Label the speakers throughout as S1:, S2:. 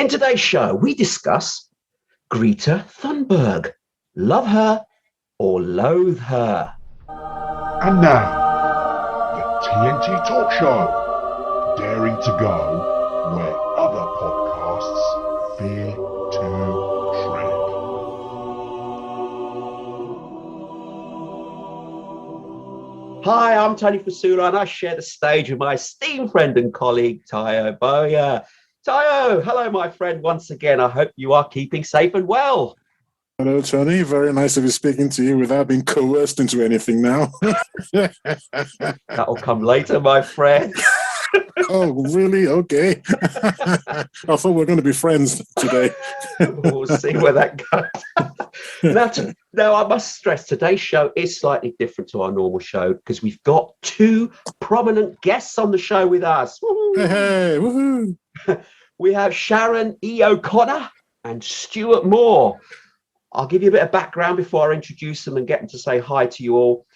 S1: In today's show, we discuss Greta Thunberg. Love her or loathe her.
S2: And now, the TNT Talk Show, daring to go where other podcasts fear to tread.
S1: Hi, I'm Tony Fasula, and I share the stage with my esteemed friend and colleague, Tayo Boya. Tayo, hello, my friend, once again. I hope you are keeping safe and well.
S3: Hello, Tony. Very nice to be speaking to you without being coerced into anything now.
S1: That'll come later, my friend.
S3: Oh, really? Okay. I thought we were going to be friends today.
S1: We'll see where that goes. Now, I must stress, today's show is slightly different to our normal show because we've got two prominent guests on the show with us. Woo-hoo.
S3: Hey, woohoo.
S1: We have Sharon E. O'Connor and Stuart Moore. I'll give you a bit of background before I introduce them and get them to say hi to you all.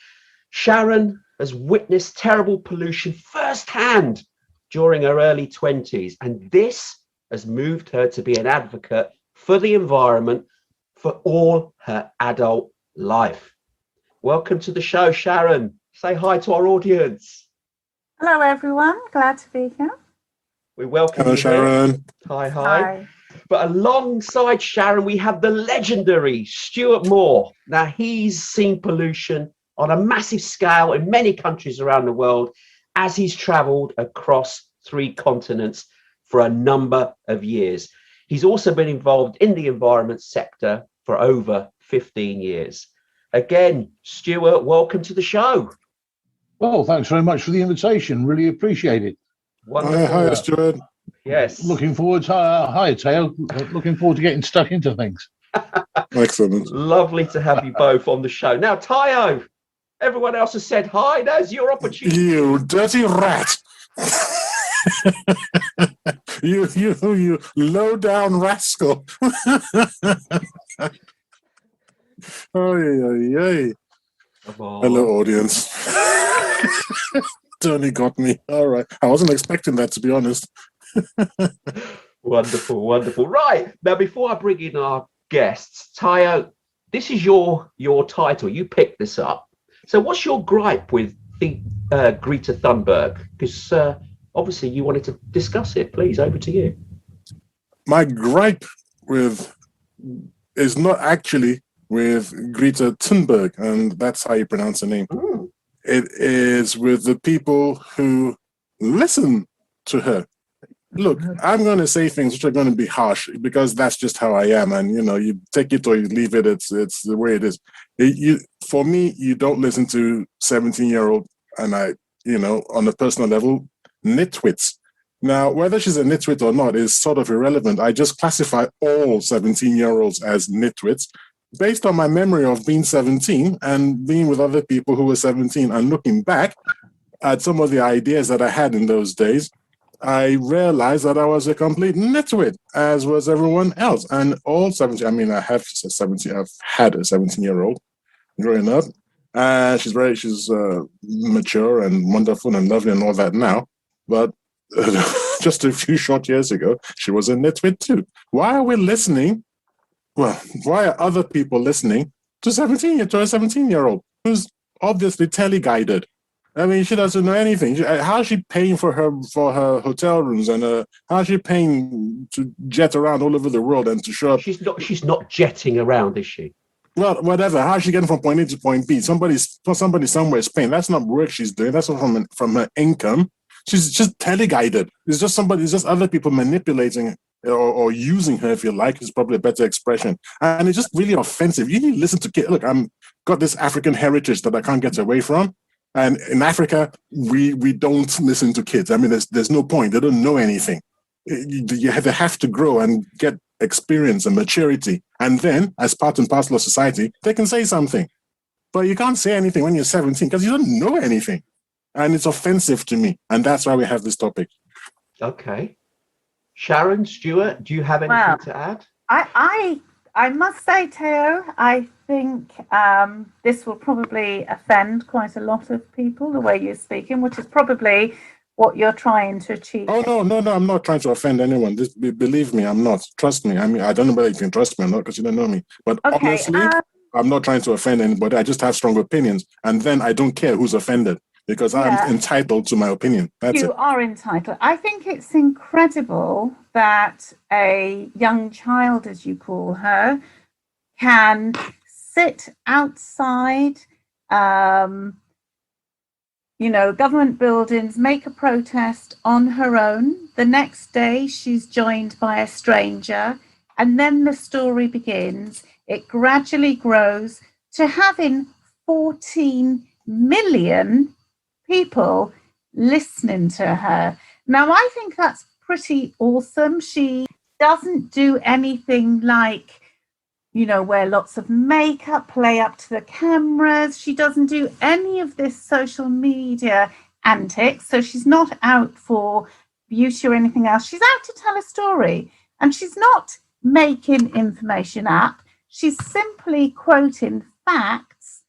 S1: Sharon has witnessed terrible pollution firsthand during her early 20s, and this has moved her to be an advocate for the environment for all her adult life. Welcome to the show, Sharon. Say hi to our audience.
S4: Hello, everyone. Glad to be here.
S1: We welcome
S3: Hello,
S1: you.
S3: Sharon.
S1: Here. Hi. But alongside Sharon, we have the legendary Stuart Moore. Now, he's seen pollution on a massive scale in many countries around the world as he's travelled across 3 continents for a number of years. He's also been involved in the environment sector for over 15 years. Again, Stuart, welcome to the show.
S5: Well, thanks very much for the invitation. Really appreciate it.
S1: Wonderful.
S3: Hi, Stuart.
S1: Yes.
S5: Looking forward to hi, Tayo. Looking forward to getting stuck into things.
S3: Excellent.
S1: Lovely to have you both on the show. Now, Tayo, everyone else has said hi. There's your opportunity.
S3: You dirty rat. you low down rascal. Oy. Hello, audience. Tony got me. All right. I wasn't expecting that, to be honest.
S1: Wonderful. Right. Now, before I bring in our guests, Tayo, this is your title. You picked this up. So what's your gripe with the Greta Thunberg? Because obviously you wanted to discuss it. Please, over to you.
S3: My gripe is not actually with Greta Thunberg, and that's how you pronounce her name.
S1: Mm.
S3: It is with the people who listen to her. Look, I'm going to say things which are going to be harsh because that's just how I am. And, you take it or you leave it. It's the way it is. For me, you don't listen to 17-year-old and on a personal level, nitwits. Now, whether she's a nitwit or not is sort of irrelevant. I just classify all 17-year-olds as nitwits based on my memory of being 17 and being with other people who were 17 and looking back at some of the ideas that I had in those days. I realized that I was a complete nitwit, as was everyone else. And all 17, I've had a 17-year-old growing up. She's mature and wonderful and lovely and all that now. But just a few short years ago, she was a nitwit too. Why are we listening? Well, why are other people listening to a 17-year-old who's obviously tele-guided? She doesn't know anything. How is she paying for her hotel rooms, and how is she paying to jet around all over the world and to show up?
S1: She's not jetting around, is she?
S3: Well, whatever. How is she getting from point A to point B? Somebody somewhere is paying. That's not work she's doing. That's not from her income. She's just tele-guided. It's just other people manipulating or using her, if you like, is probably a better expression. And it's just really offensive. You need to listen to kids. Look, I've got this African heritage that I can't get away from. And in Africa, we don't listen to kids. There's no point. They don't know anything. They have to grow and get experience and maturity. And then, as part and parcel of society, they can say something. But you can't say anything when you're 17 because you don't know anything. And it's offensive to me. And that's why we have this topic.
S1: Okay. Sharon, Stuart, do you have anything to add?
S4: I must say, Teo, I think this will probably offend quite a lot of people, the way you're speaking, which is probably what you're trying to achieve.
S3: Oh, no, I'm not trying to offend anyone. Believe me, I'm not. Trust me. I mean, I don't know whether you can trust me or not because you don't know me. But
S4: Okay.
S3: honestly, I'm not trying to offend anybody. I just have strong opinions. And then I don't care who's offended because I'm entitled to my opinion. That's
S4: you
S3: it.
S4: are entitled. I think it's incredible that a young child, as you call her, can sit outside, government buildings, make a protest on her own. The next day, she's joined by a stranger, and then the story begins. It gradually grows to having 14 million people listening to her. Now, I think that's pretty awesome. She doesn't do anything like, wear lots of makeup, play up to the cameras. She doesn't do any of this social media antics. So she's not out for beauty or anything else. She's out to tell a story. And she's not making information up. She's simply quoting facts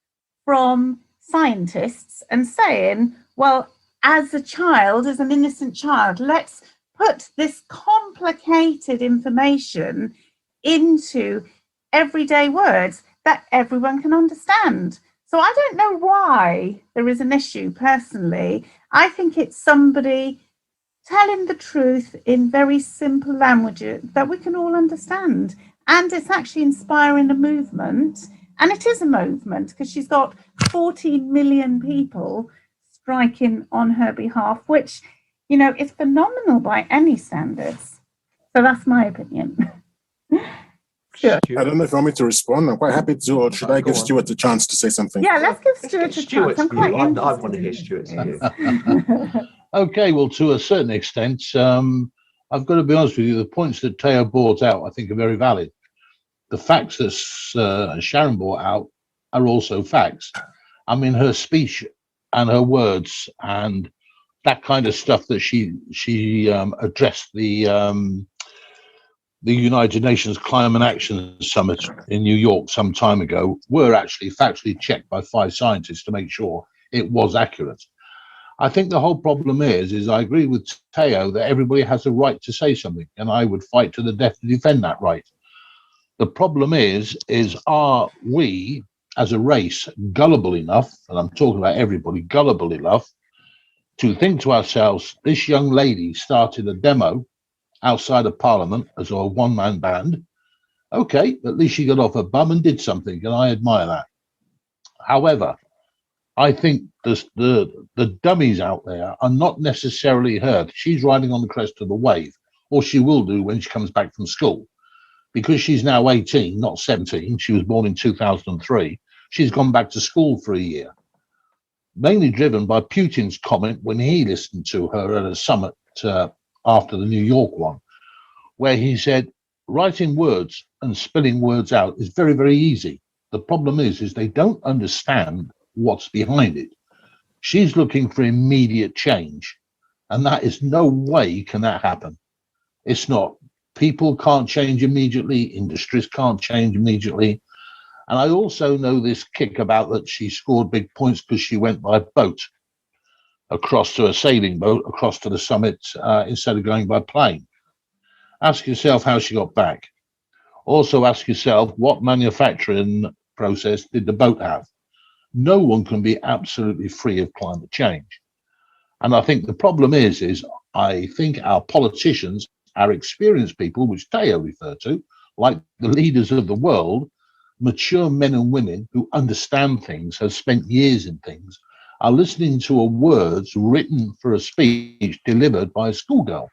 S4: from scientists and saying, well, as a child, as an innocent child, let's put this complicated information into everyday words that everyone can understand. So I don't know why there is an issue personally. I think it's somebody telling the truth in very simple language that we can all understand. And it's actually inspiring a movement. And it is a movement because she's got 14 million people striking on her behalf, which, is phenomenal by any standards. So that's my opinion.
S1: Sure.
S3: I don't know if you want me to respond. I'm quite happy to, or should I give Stuart a chance to say something?
S4: Yeah, let's give Stuart a chance. I'm quite interested.
S1: I want to hear Stuart's view.
S5: Okay, well, to a certain extent, I've got to be honest with you, the points that Teo brought out, I think, are very valid. The facts that Sharon brought out are also facts. I mean, her speech and her words and that kind of stuff that she addressed the United Nations Climate Action Summit in New York some time ago were actually factually checked by 5 scientists to make sure it was accurate. I think the whole problem is I agree with Teo that everybody has a right to say something, and I would fight to the death to defend that right. The problem is are we as a race gullible enough, and I'm talking about everybody, gullible enough to think to ourselves, this young lady started a demo outside of Parliament as a one-man band. Okay, at least she got off her bum and did something, and I admire that. However, I think the dummies out there are not necessarily her. She's riding on the crest of the wave, or she will do when she comes back from school. Because she's now 18, not 17, she was born in 2003, she's gone back to school for a year. Mainly driven by Putin's comment when he listened to her at a summit after the New York one, where he said, writing words and spelling words out is very, very easy. The problem is they don't understand what's behind it. She's looking for immediate change, and that is no way can that happen. It's not. People can't change immediately. Industries can't change immediately. And I also know this kick about that she scored big points because she went by boat across to a sailing boat, across to the summit instead of going by plane. Ask yourself how she got back. Also ask yourself what manufacturing process did the boat have? No one can be absolutely free of climate change. And I think the problem is I think our politicians, our experienced people, which Teo referred to, like the leaders of the world, mature men and women who understand things, have spent years in things, are listening to words written for a speech delivered by a schoolgirl.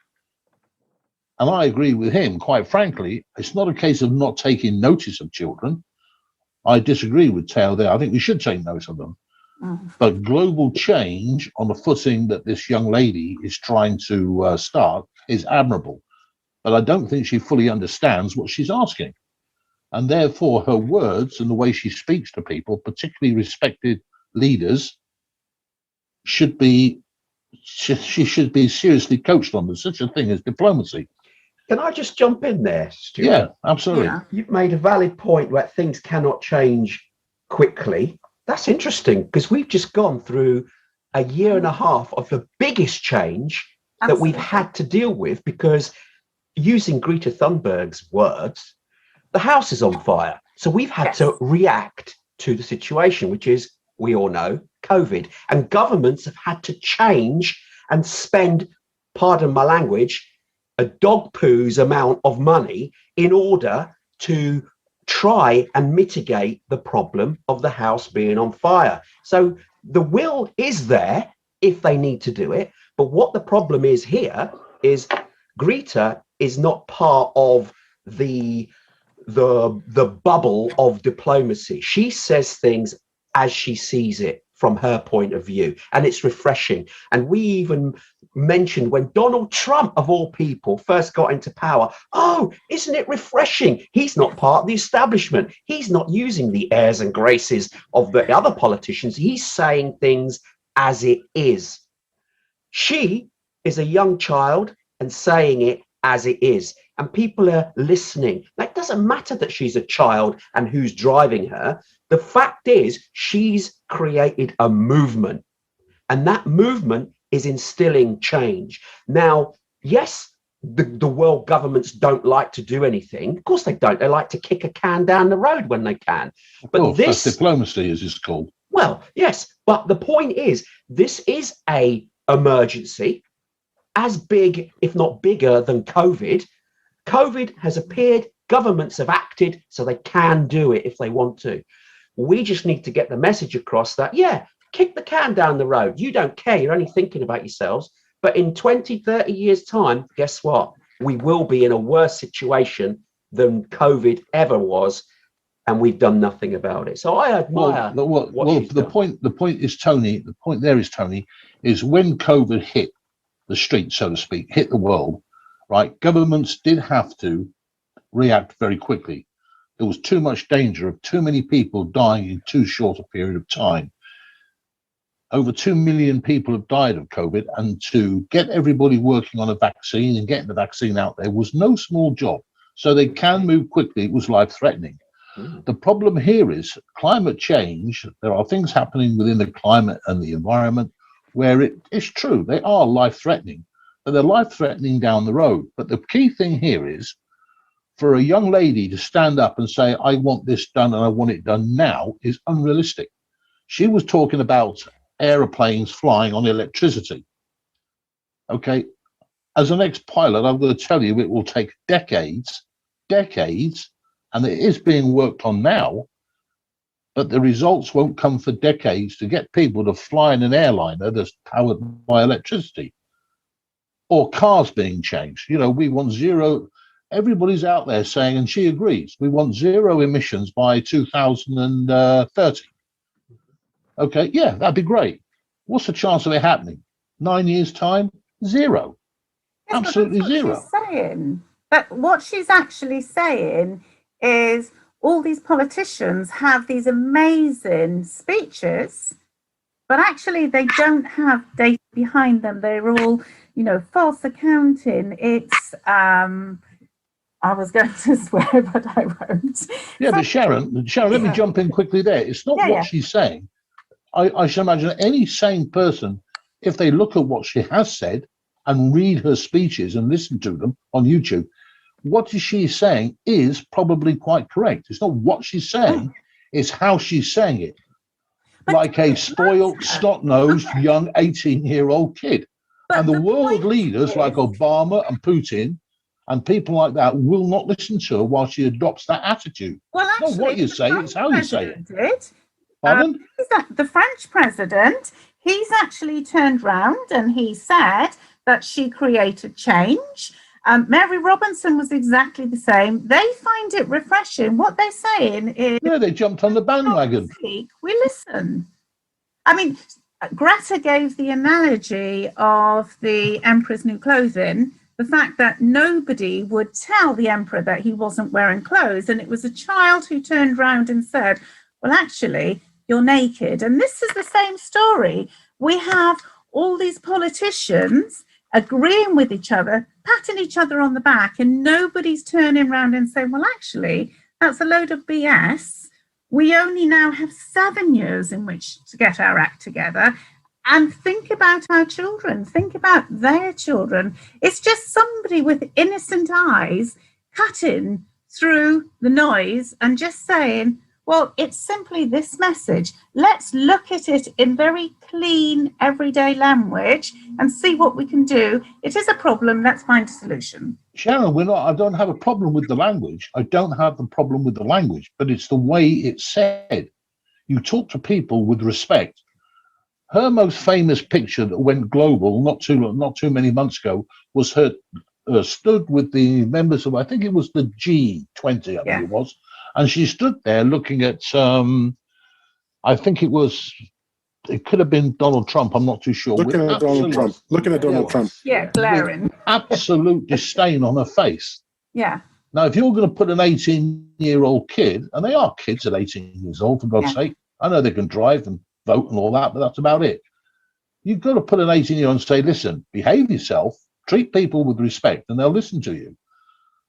S5: And I agree with him, quite frankly, it's not a case of not taking notice of children. I disagree with Teo there. I think we should take notice of them. But global change on the footing that this young lady is trying to start is admirable. But I don't think she fully understands what she's asking. And therefore, her words and the way she speaks to people, particularly respected leaders, she should be seriously coached on. There's such a thing as diplomacy.
S1: Can I just jump in there, Stuart?
S5: Yeah, absolutely.
S4: Yeah.
S1: You've made a valid point where things cannot change quickly. That's interesting because we've just gone through a year and a half of the biggest change that we've had to deal with, because using Greta Thunberg's words, the house is on fire. So we've had to react to the situation, which is, we all know, COVID. And governments have had to change and spend, pardon my language, a dog poo's amount of money in order to try and mitigate the problem of the house being on fire. So the will is there if they need to do it. But what the problem is here is Greta is not part of the bubble of diplomacy. She says things as she sees it from her point of view, and it's refreshing. And we even mentioned when Donald Trump, of all people, first got into power, oh, isn't it refreshing? He's not part of the establishment. He's not using the airs and graces of the other politicians. He's saying things as it is. She is a young child and saying it as it is, and people are listening. That doesn't matter that she's a child and who's driving her. The fact is, she's created a movement, and that movement is instilling change. Now, yes, the world governments don't like to do anything. Of course they don't. They like to kick a can down the road when they can. But
S5: that's diplomacy, as it's called.
S1: Well, yes, but the point is, this is a emergency as big, if not bigger, than COVID. COVID has appeared, governments have acted, so they can do it if they want to. We just need to get the message across that, yeah, kick the can down the road. You don't care, you're only thinking about yourselves. But in 20, 30 years' time, guess what? We will be in a worse situation than COVID ever was, and we've done nothing about it. So I admire
S5: the point is, Tony, the point there is, Tony, is when COVID hit the street, so to speak, hit the world, right, governments did have to react very quickly. There was too much danger of too many people dying in too short a period of time. Over 2 million people have died of COVID, and to get everybody working on a vaccine and getting the vaccine out there was no small job. So they can move quickly. It was life-threatening. The problem here is climate change. There are things happening within the climate and the environment where it is true, they are life-threatening, but they're life-threatening down the road. But the key thing here is for a young lady to stand up and say, I want this done and I want it done now, is unrealistic. She was talking about aeroplanes flying on electricity. Okay, as an ex-pilot, I'm going to tell you it will take decades, and it is being worked on now, but the results won't come for decades to get people to fly in an airliner that's powered by electricity. Or cars being changed. You know, we want zero. Everybody's out there saying, and she agrees, we want zero emissions by 2030. Okay, yeah, that'd be great. What's the chance of it happening? 9 years' time? Zero.
S4: Yes,
S5: absolutely zero.
S4: She's saying. But what she's actually saying is all these politicians have these amazing speeches, but actually they don't have data behind them. They're all, you know, false accounting. It's, I was going to swear, but I won't.
S5: Yeah, but Sharon, let me jump in quickly there. It's not what she's saying. I should imagine any sane person, if they look at what she has said and read her speeches and listen to them on YouTube, what she's saying is probably quite correct. It's not what she's saying, it's how she's saying it. But like a spoiled, snot-nosed, young 18-year-old kid. And the world leaders like Obama and Putin and people like that will not listen to her while she adopts that attitude.
S4: Well, actually,
S5: it's not what you say, it's how you say it.
S4: Pardon? The French president, he's actually turned round and he said that she created change. Mary Robinson was exactly the same. They find it refreshing. What they're saying is...
S5: Yeah, they jumped on the bandwagon.
S4: We listen. I mean, Greta gave the analogy of the Emperor's New Clothing, the fact that nobody would tell the Emperor that he wasn't wearing clothes. And it was a child who turned round and said, well, actually, you're naked. And this is the same story. We have all these politicians agreeing with each other, patting each other on the back, and nobody's turning around and saying, well, actually, that's a load of BS. We only now have 7 years in which to get our act together. And think about our children. Think about their children. It's just somebody with innocent eyes cutting through the noise and just saying, well, it's simply this message. Let's look at it in very clean, everyday language and see what we can do. It is a problem. Let's find a solution.
S5: Sharon, I don't have a problem with the language. I don't have the problem with the language, but it's the way it's said. You talk to people with respect. Her most famous picture that went global not too many months ago was her stood with the members of, I think it was the G20, I think it was, and she stood there looking at, I think it could have been Donald Trump, I'm not too sure.
S3: Looking at Donald Trump.
S4: Yeah, glaring.
S5: Absolute disdain on her face.
S4: Yeah.
S5: Now, if you're going to put an 18-year-old kid, and they are kids at 18 years old, for God's sake, I know they can drive and vote and all that, but that's about it. You've got to put an 18-year-old and say, listen, behave yourself, treat people with respect, and they'll listen to you.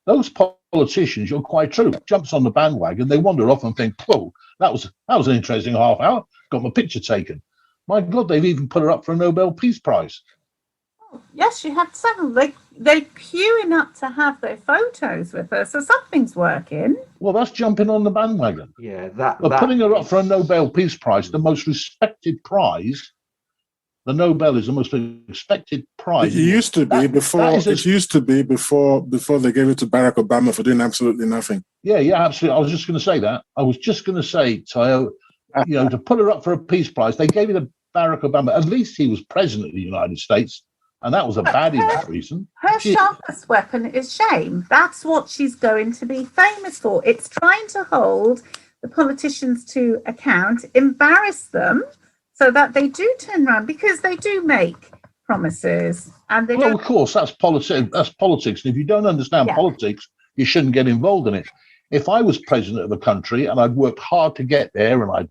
S5: Those politicians, you're quite true, jumps on the bandwagon, they wander off and think, whoa, that was an interesting half hour, got my picture taken. My God, they've even put her up for a Nobel Peace Prize.
S4: Oh, yes, she had several. They're queuing up to have their photos with her, so something's working.
S5: Well, that's jumping on the bandwagon.
S1: Yeah,
S5: putting her up for a Nobel Peace Prize, the most respected prize. The Nobel is the most respected prize.
S3: It used to be before they gave it to Barack Obama for doing absolutely nothing.
S5: Yeah, absolutely. I was just going to say that. I was just going to say, Tayo, to put her up for a peace prize, they gave it to Barack Obama. At least he was president of the United States, and that was a bad enough reason.
S4: Her sharpest weapon is shame. That's what she's going to be famous for. It's trying to hold the politicians to account, embarrass them, so that they do turn around, because they do make promises. And they
S5: of course, that's politics. That's politics. And if you don't understand politics, you shouldn't get involved in it. If I was president of a country and I'd worked hard to get there and I'd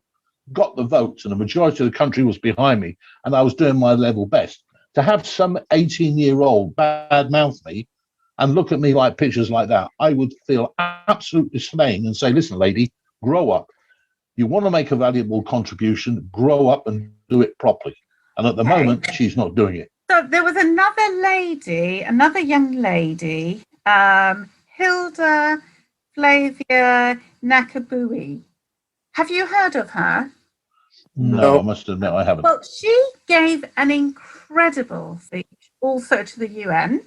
S5: got the votes and the majority of the country was behind me and I was doing my level best, to have some 18-year-old badmouth me and look at me like pictures like that, I would feel absolute disdain and say, listen, lady, grow up. You want to make a valuable contribution, grow up and do it properly. And at the moment, she's not doing it.
S4: So there was another young lady, Hilda Flavia Nakabui. Have you heard of her?
S5: No, I must admit I haven't.
S4: Well, she gave an incredible speech also to the UN.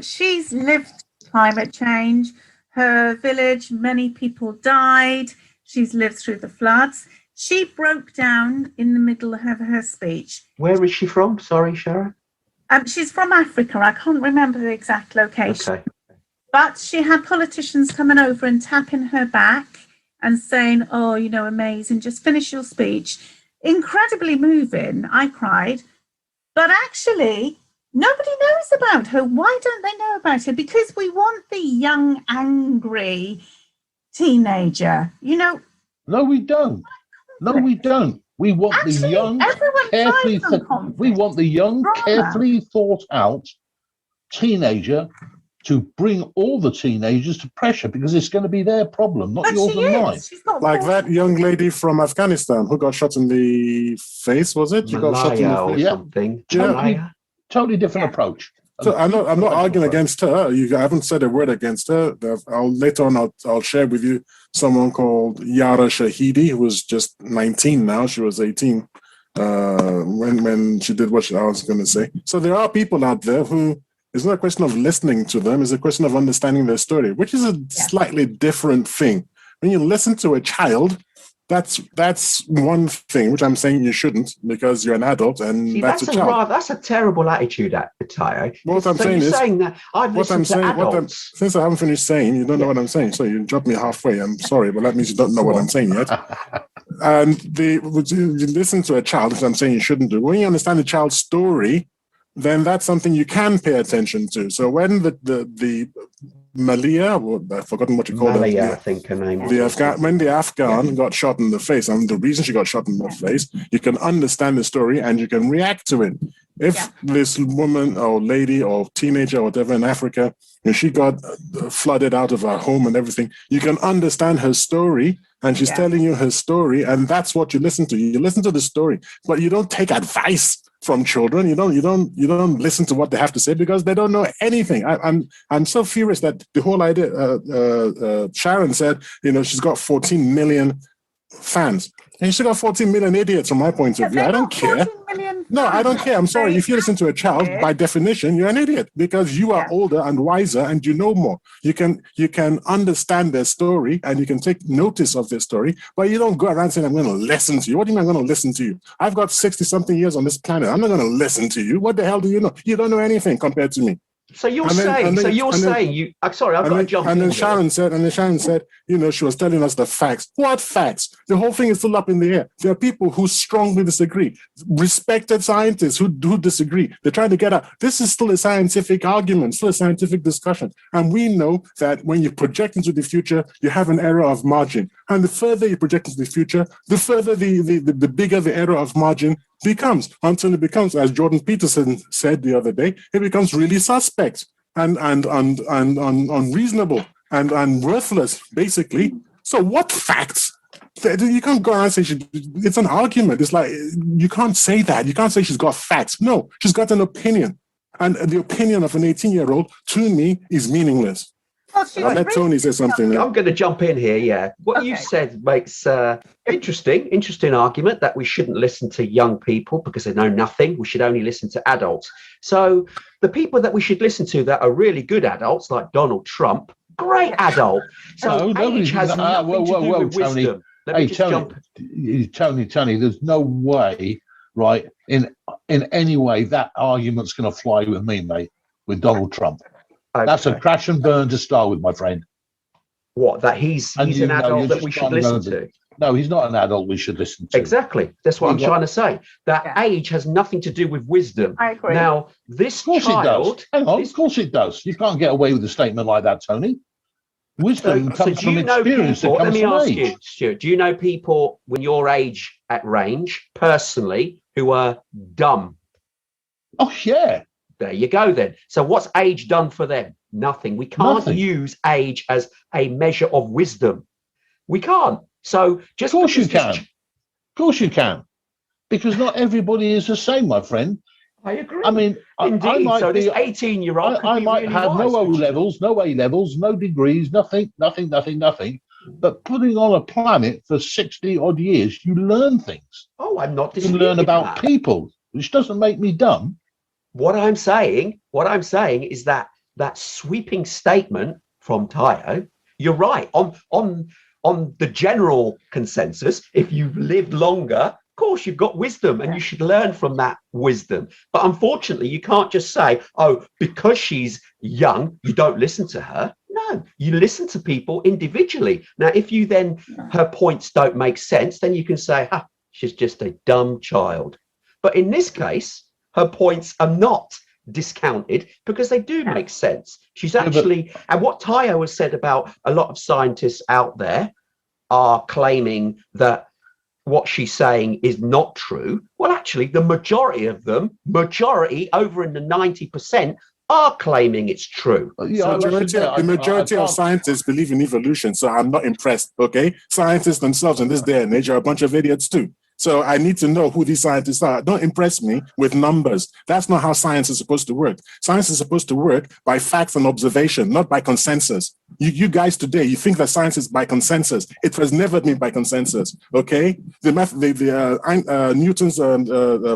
S4: She's lived climate change. Her village, many people died. She's lived through the floods. She broke down in the middle of her speech.
S1: Where is she from? Sorry, Sharon.
S4: She's from Africa. I can't remember the exact location.
S1: Okay.
S4: But she had politicians coming over and tapping her back and saying, oh, amazing, just finish your speech. Incredibly moving. I cried. But actually, nobody knows about her. Why don't they know about her? Because we want the young, angry teenager,
S5: No, we don't. We want the young, carefully thought out teenager to bring all the teenagers to pressure, because it's going to be their problem, not yours and mine.
S3: Like that young lady from Afghanistan who got shot in the face, was it? She got shot in the face.
S1: Something.
S5: Totally different approach.
S3: So I'm not arguing against her. I haven't said a word against her. Later on, I'll share with you someone called Yara Shahidi, who was just 19 now. She was 18 when she did what I was going to say. So there are people out there who, it's not a question of listening to them, it's a question of understanding their story, which is a slightly different thing. When you listen to a child, that's one thing, which I'm saying you shouldn't, because you're an adult and that's a child.
S1: That's a terrible attitude, Tayo.
S3: What I'm saying is,
S1: that I've listened to adults.
S3: Since I haven't finished saying, you don't know what I'm saying, so you dropped me halfway. I'm sorry, but that means you don't know what I'm saying yet. And you listen to a child, which I'm saying you shouldn't do. When you understand the child's story, then that's something you can pay attention to. So when the Malia, I've forgotten what you call it.
S1: I think her name.
S3: When the Afghan got shot in the face, and the reason she got shot in the face, you can understand the story and you can react to it. If this woman or lady or teenager or whatever in Africa, and she got flooded out of her home and everything, you can understand her story and she's
S4: Yeah.
S3: telling you her story, and that's what you listen to. You listen to the story, but you don't take advice from children. You don't listen to what they have to say because they don't know anything. I'm so furious that the whole idea. Sharon said, she's got 14 million fans. And she got 14 million idiots from my point of view. I don't care. No, I don't care. I'm sorry. If you listen to a child, by definition, you're an idiot because you are older and wiser and you know more. You can understand their story and you can take notice of their story, but you don't go around saying, I'm going to listen to you. What do you mean I'm going to listen to you? I've got 60-something years on this planet. I'm not going to listen to you. What the hell do you know? You don't know anything compared to me.
S1: So you're saying, I'm sorry, I've got to jump in.
S3: And then Sharon said, she was telling us the facts. What facts? The whole thing is still up in the air. There are people who strongly disagree, respected scientists who disagree. They're trying to get out. This is still a scientific argument, still a scientific discussion. And we know that when you project into the future, you have an error of margin. And the further you project into the future, the further the bigger the error of margin becomes, until it becomes, as Jordan Peterson said the other day, it becomes really suspect and unreasonable and worthless, basically. So what facts? You can't go around and say it's an argument. It's like, you can't say that. You can't say she's got facts. No, she's got an opinion. And the opinion of an 18-year-old, to me, is meaningless. I'll let Tony say something.
S1: I'm going to jump in here. Yeah, what you said makes interesting argument that we shouldn't listen to young people because they know nothing. We should only listen to adults. So the people that we should listen to that are really good adults, like Donald Trump, great adult. So age has nothing to do with wisdom.
S5: Tony, there's no way, right? In any way, that argument's going to fly with me, mate. With Donald Trump. Okay. That's a crash and burn to start with, my friend.
S1: What, that he's an adult that we should listen to?
S5: No, he's not an adult we should listen to.
S1: Exactly. That's what I'm trying to say. That age has nothing to do with wisdom.
S4: I agree.
S1: Now, this
S5: child... It does. Hang on,
S1: of
S5: course it does. You can't get away with a statement like that, Tony. Wisdom comes from experience.
S1: Let me ask you, Stuart, do you know people when your age at range, personally, who are dumb?
S5: Oh, yeah.
S1: There you go then. So what's age done for them? Nothing. We can't use age as a measure of wisdom. We can't. So just
S5: of course you can. Of course you can. Because not everybody is the same, my friend.
S1: I agree.
S5: I mean,
S1: indeed.
S5: I might
S1: this 18-year-old
S5: I might really have no O levels, no A levels, no degrees, nothing. But putting on a planet for 60 odd years, you learn things.
S1: Oh, I'm not
S5: disputing. You learn about people, which doesn't make me dumb.
S1: What I'm saying is that sweeping statement from Tayo, you're right. On the general consensus, if you've lived longer, of course you've got wisdom and you should learn from that wisdom. But unfortunately, you can't just say, oh, because she's young, you don't listen to her. No, you listen to people individually. Now, if you then, her points don't make sense, then you can say, she's just a dumb child. But in this case, her points are not discounted because they do make sense. She's actually, and what Tayo has said about a lot of scientists out there are claiming that what she's saying is not true. Well, actually, the majority of them, over in the 90%, are claiming it's true.
S3: Yeah, so the majority of scientists believe in evolution, so I'm not impressed, okay? Scientists themselves in this day and age are a bunch of idiots too. So I need to know who these scientists are. Don't impress me with numbers. That's not how science is supposed to work. Science is supposed to work by facts and observation, not by consensus. You guys today, you think that science is by consensus. It has never been by consensus, okay? Newton's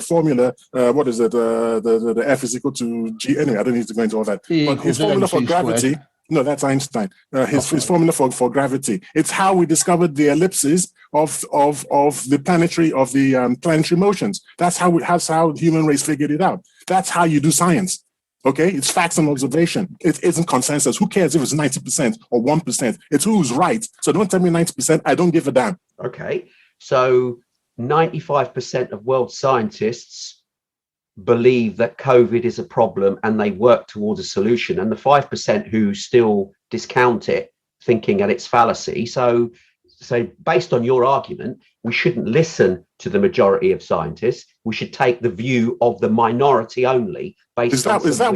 S3: formula, what is it? The F is equal to G. Anyway, I don't need to go into all that. But his formula for gravity... No, that's Einstein. His formula for gravity. It's how we discovered the ellipses of the planetary motions. That's how the human race figured it out. That's how you do science. Okay, it's facts and observation. It isn't consensus. Who cares if it's 90% or 1%? It's who's right. So don't tell me 90%. I don't give a damn.
S1: Okay, so 95% of world scientists believe that COVID is a problem and they work towards a solution, and the 5% who still discount it, thinking that it's fallacy. So So based on your argument, we shouldn't listen to the majority of scientists. We should take the view of the minority only.
S3: Is that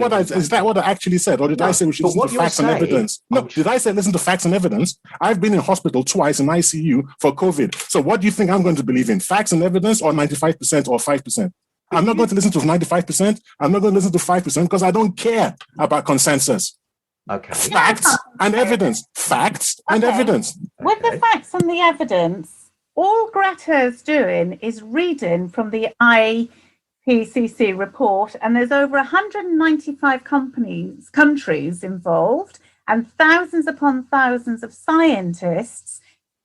S3: what I actually said, or did I say we should listen to facts and evidence? No, did I say listen to facts and evidence? I've been in hospital twice in ICU for COVID. So what do you think I'm going to believe in? Facts and evidence, or 95% or 5%? I'm not going to listen to 95%. I'm not going to listen to 5% because I don't care about consensus.
S1: Okay.
S3: Facts and evidence. Facts and evidence.
S4: With the facts and the evidence, all Greta's doing is reading from the IPCC report, and there's over 195 countries involved, and thousands upon thousands of scientists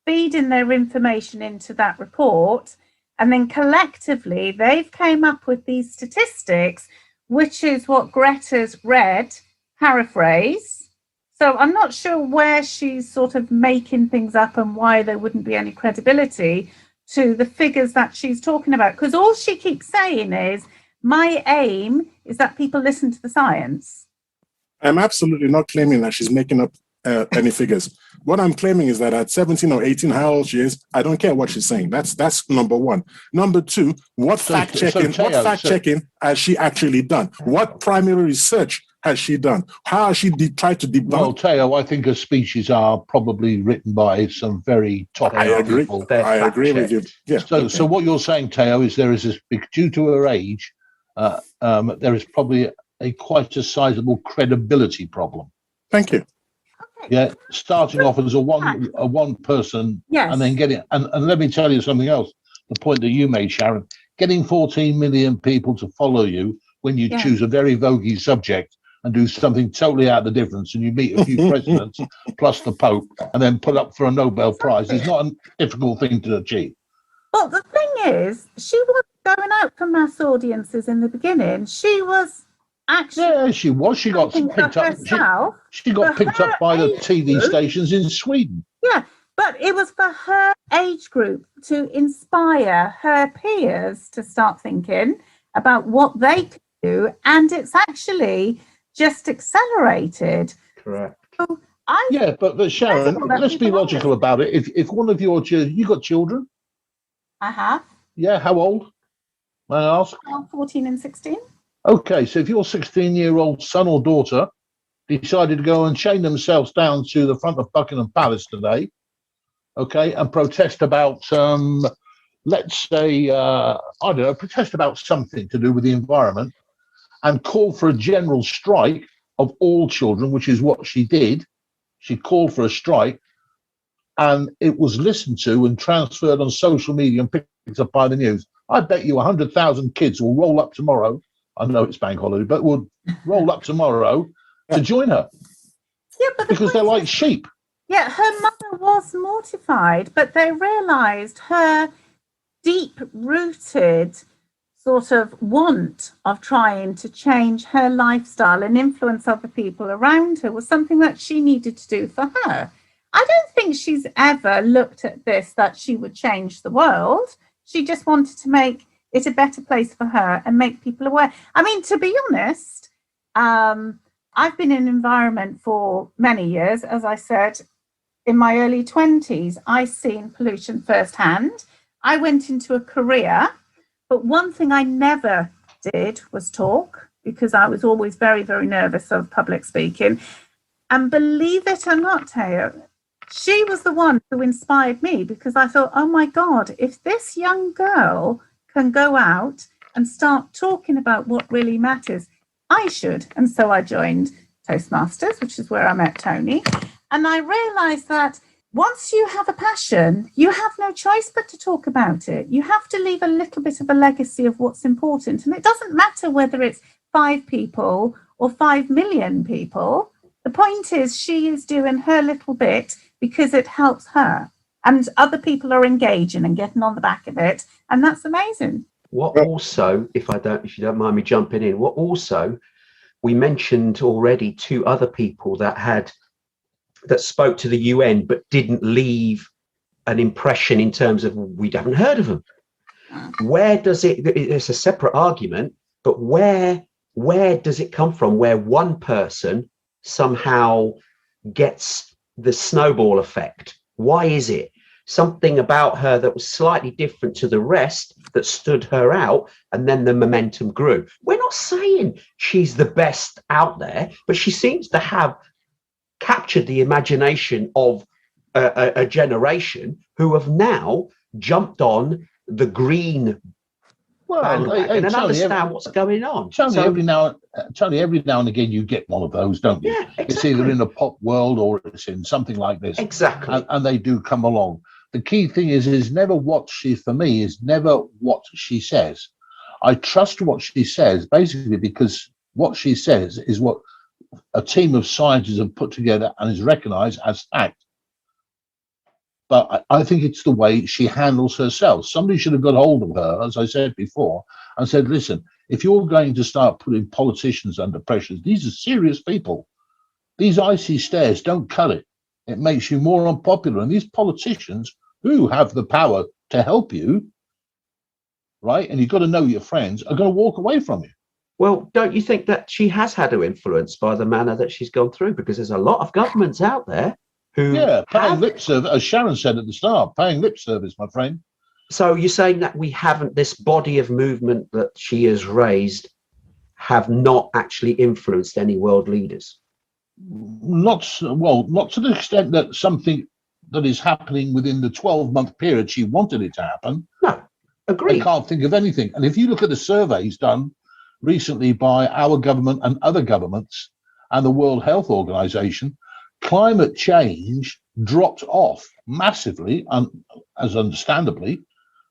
S4: feeding their information into that report. And then collectively, they've came up with these statistics, which is what Greta's read, paraphrase. So I'm not sure where she's sort of making things up and why there wouldn't be any credibility to the figures that she's talking about. Because all she keeps saying is, my aim is that people listen to the science.
S3: I'm absolutely not claiming that she's making up any figures. What I'm claiming is that at 17 or 18, how old she is, I don't care what she's saying. That's number one. Number two, what fact checking has she actually done? What primary research has she done? How has she tried to debunk?
S5: Well, Teo, I think her speeches are probably written by some very top people.
S3: I agree with you. Yeah.
S5: So what you're saying, Teo, is due to her age, there is probably quite a sizable credibility problem.
S3: Thank you.
S5: Yeah, starting off as a one person,
S4: yes,
S5: and then getting and let me tell you something else. The point that you made, Sharon, getting 14 million people to follow you when you choose a very voguey subject and do something totally out of the difference, and you meet a few presidents plus the Pope, and then put up for a Nobel Prize is not a difficult thing to achieve.
S4: Well, the thing is, she was going out for mass audiences in the beginning. She was actually
S5: she was. She got picked up. She got picked up by the TV stations in Sweden.
S4: Yeah, but it was for her age group to inspire her peers to start thinking about what they could do, and it's actually just accelerated.
S1: Correct.
S4: So
S5: but Sharon, let's be logical about it. If one of your children, you got children?
S4: I have.
S5: Yeah, how old? May I ask?
S4: 14 and 16.
S5: Okay, so if your 16-year-old son or daughter decided to go and chain themselves down to the front of Buckingham Palace today, okay, and protest about, let's say, I don't know, protest about something to do with the environment, and call for a general strike of all children, which is what she did. She called for a strike, and it was listened to and transferred on social media and picked up by the news. I bet you 100,000 kids will roll up tomorrow. I know it's bank holiday, but will roll up tomorrow to join her.
S4: Yeah, but
S5: because they're like sheep.
S4: Yeah, her mother was mortified, but they realised her deep-rooted sort of want of trying to change her lifestyle and influence other people around her was something that she needed to do for her. I don't think she's ever looked at this that she would change the world. She just wanted to make it a better place for her and make people aware. I mean, to be honest, I've been in environment for many years. As I said, in my early 20s, I've seen pollution firsthand. I went into a career, but one thing I never did was talk, because I was always very, very nervous of public speaking. And believe it or not, Teo, she was the one who inspired me, because I thought, oh my God, if this young girl can go out and start talking about what really matters, I should. And so I joined Toastmasters, which is where I met Tony. And I realized that once you have a passion, you have no choice but to talk about it. You have to leave a little bit of a legacy of what's important. And it doesn't matter whether it's 5 people or 5 million people. The point is, she is doing her little bit because it helps her. And other people are engaging and getting on the back of it. And that's amazing.
S1: What also, if you don't mind me jumping in, what also, we mentioned already 2 other people that spoke to the UN but didn't leave an impression in terms of we haven't heard of them. Where does it's a separate argument, but where does it come from where one person somehow gets the snowball effect? Why is it? something about her that was slightly different to the rest that stood her out, and then the momentum grew. We're not saying she's the best out there, but she seems to have captured the imagination of a generation who have now jumped on the green bandwagon and understand what's going on.
S5: Tony, every now and again you get one of those, don't you?
S1: Yeah, exactly.
S5: It's either in a pop world or it's in something like this.
S1: Exactly.
S5: And they do come along. The key thing is never what she, for me, is never what she says. I trust what she says, basically because what she says is what a team of scientists have put together and is recognized as fact. But I think it's the way she handles herself. Somebody should have got hold of her, as I said before, and said, listen, if you're going to start putting politicians under pressure, these are serious people. These icy stares don't cut it. It makes you more unpopular. And these politicians who have the power to help you, right, and you've got to know your friends, are going to walk away from you.
S1: Well, don't you think that she has had her influence by the manner that she's gone through? Because there's a lot of governments out there who
S5: paying lip service, as Sharon said at the start, paying lip service, my friend.
S1: So you're saying that we haven't, this body of movement that she has raised, have not actually influenced any world leaders?
S5: Not to the extent that something that is happening within the 12-month period she wanted it to happen.
S1: No, agreed.
S5: I can't think of anything. And if you look at the surveys done recently by our government and other governments and the World Health Organization, climate change dropped off massively, as understandably,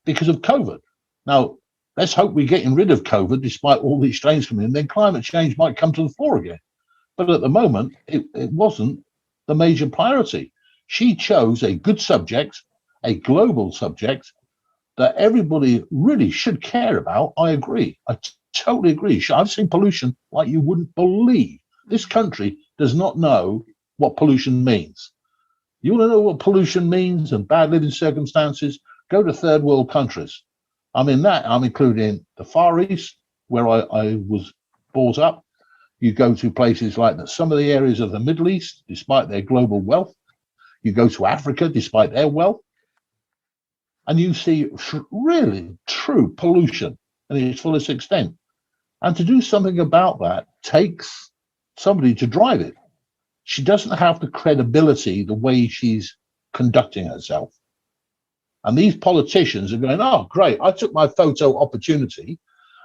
S5: because of COVID. Now, let's hope we're getting rid of COVID despite all these strains coming in, then climate change might come to the fore again. But at the moment, it wasn't the major priority. She chose a good subject, a global subject, that everybody really should care about. I agree. I totally agree. I've seen pollution like you wouldn't believe. This country does not know what pollution means. You want to know what pollution means and bad living circumstances? Go to third world countries. I'm including the Far East, where I was brought up. You go to places like some of the areas of the Middle East, despite their global wealth. You go to Africa, despite their wealth. And you see really true pollution in its fullest extent. And to do something about that takes somebody to drive it. She doesn't have the credibility the way she's conducting herself. And these politicians are going, oh, great, I took my photo opportunity.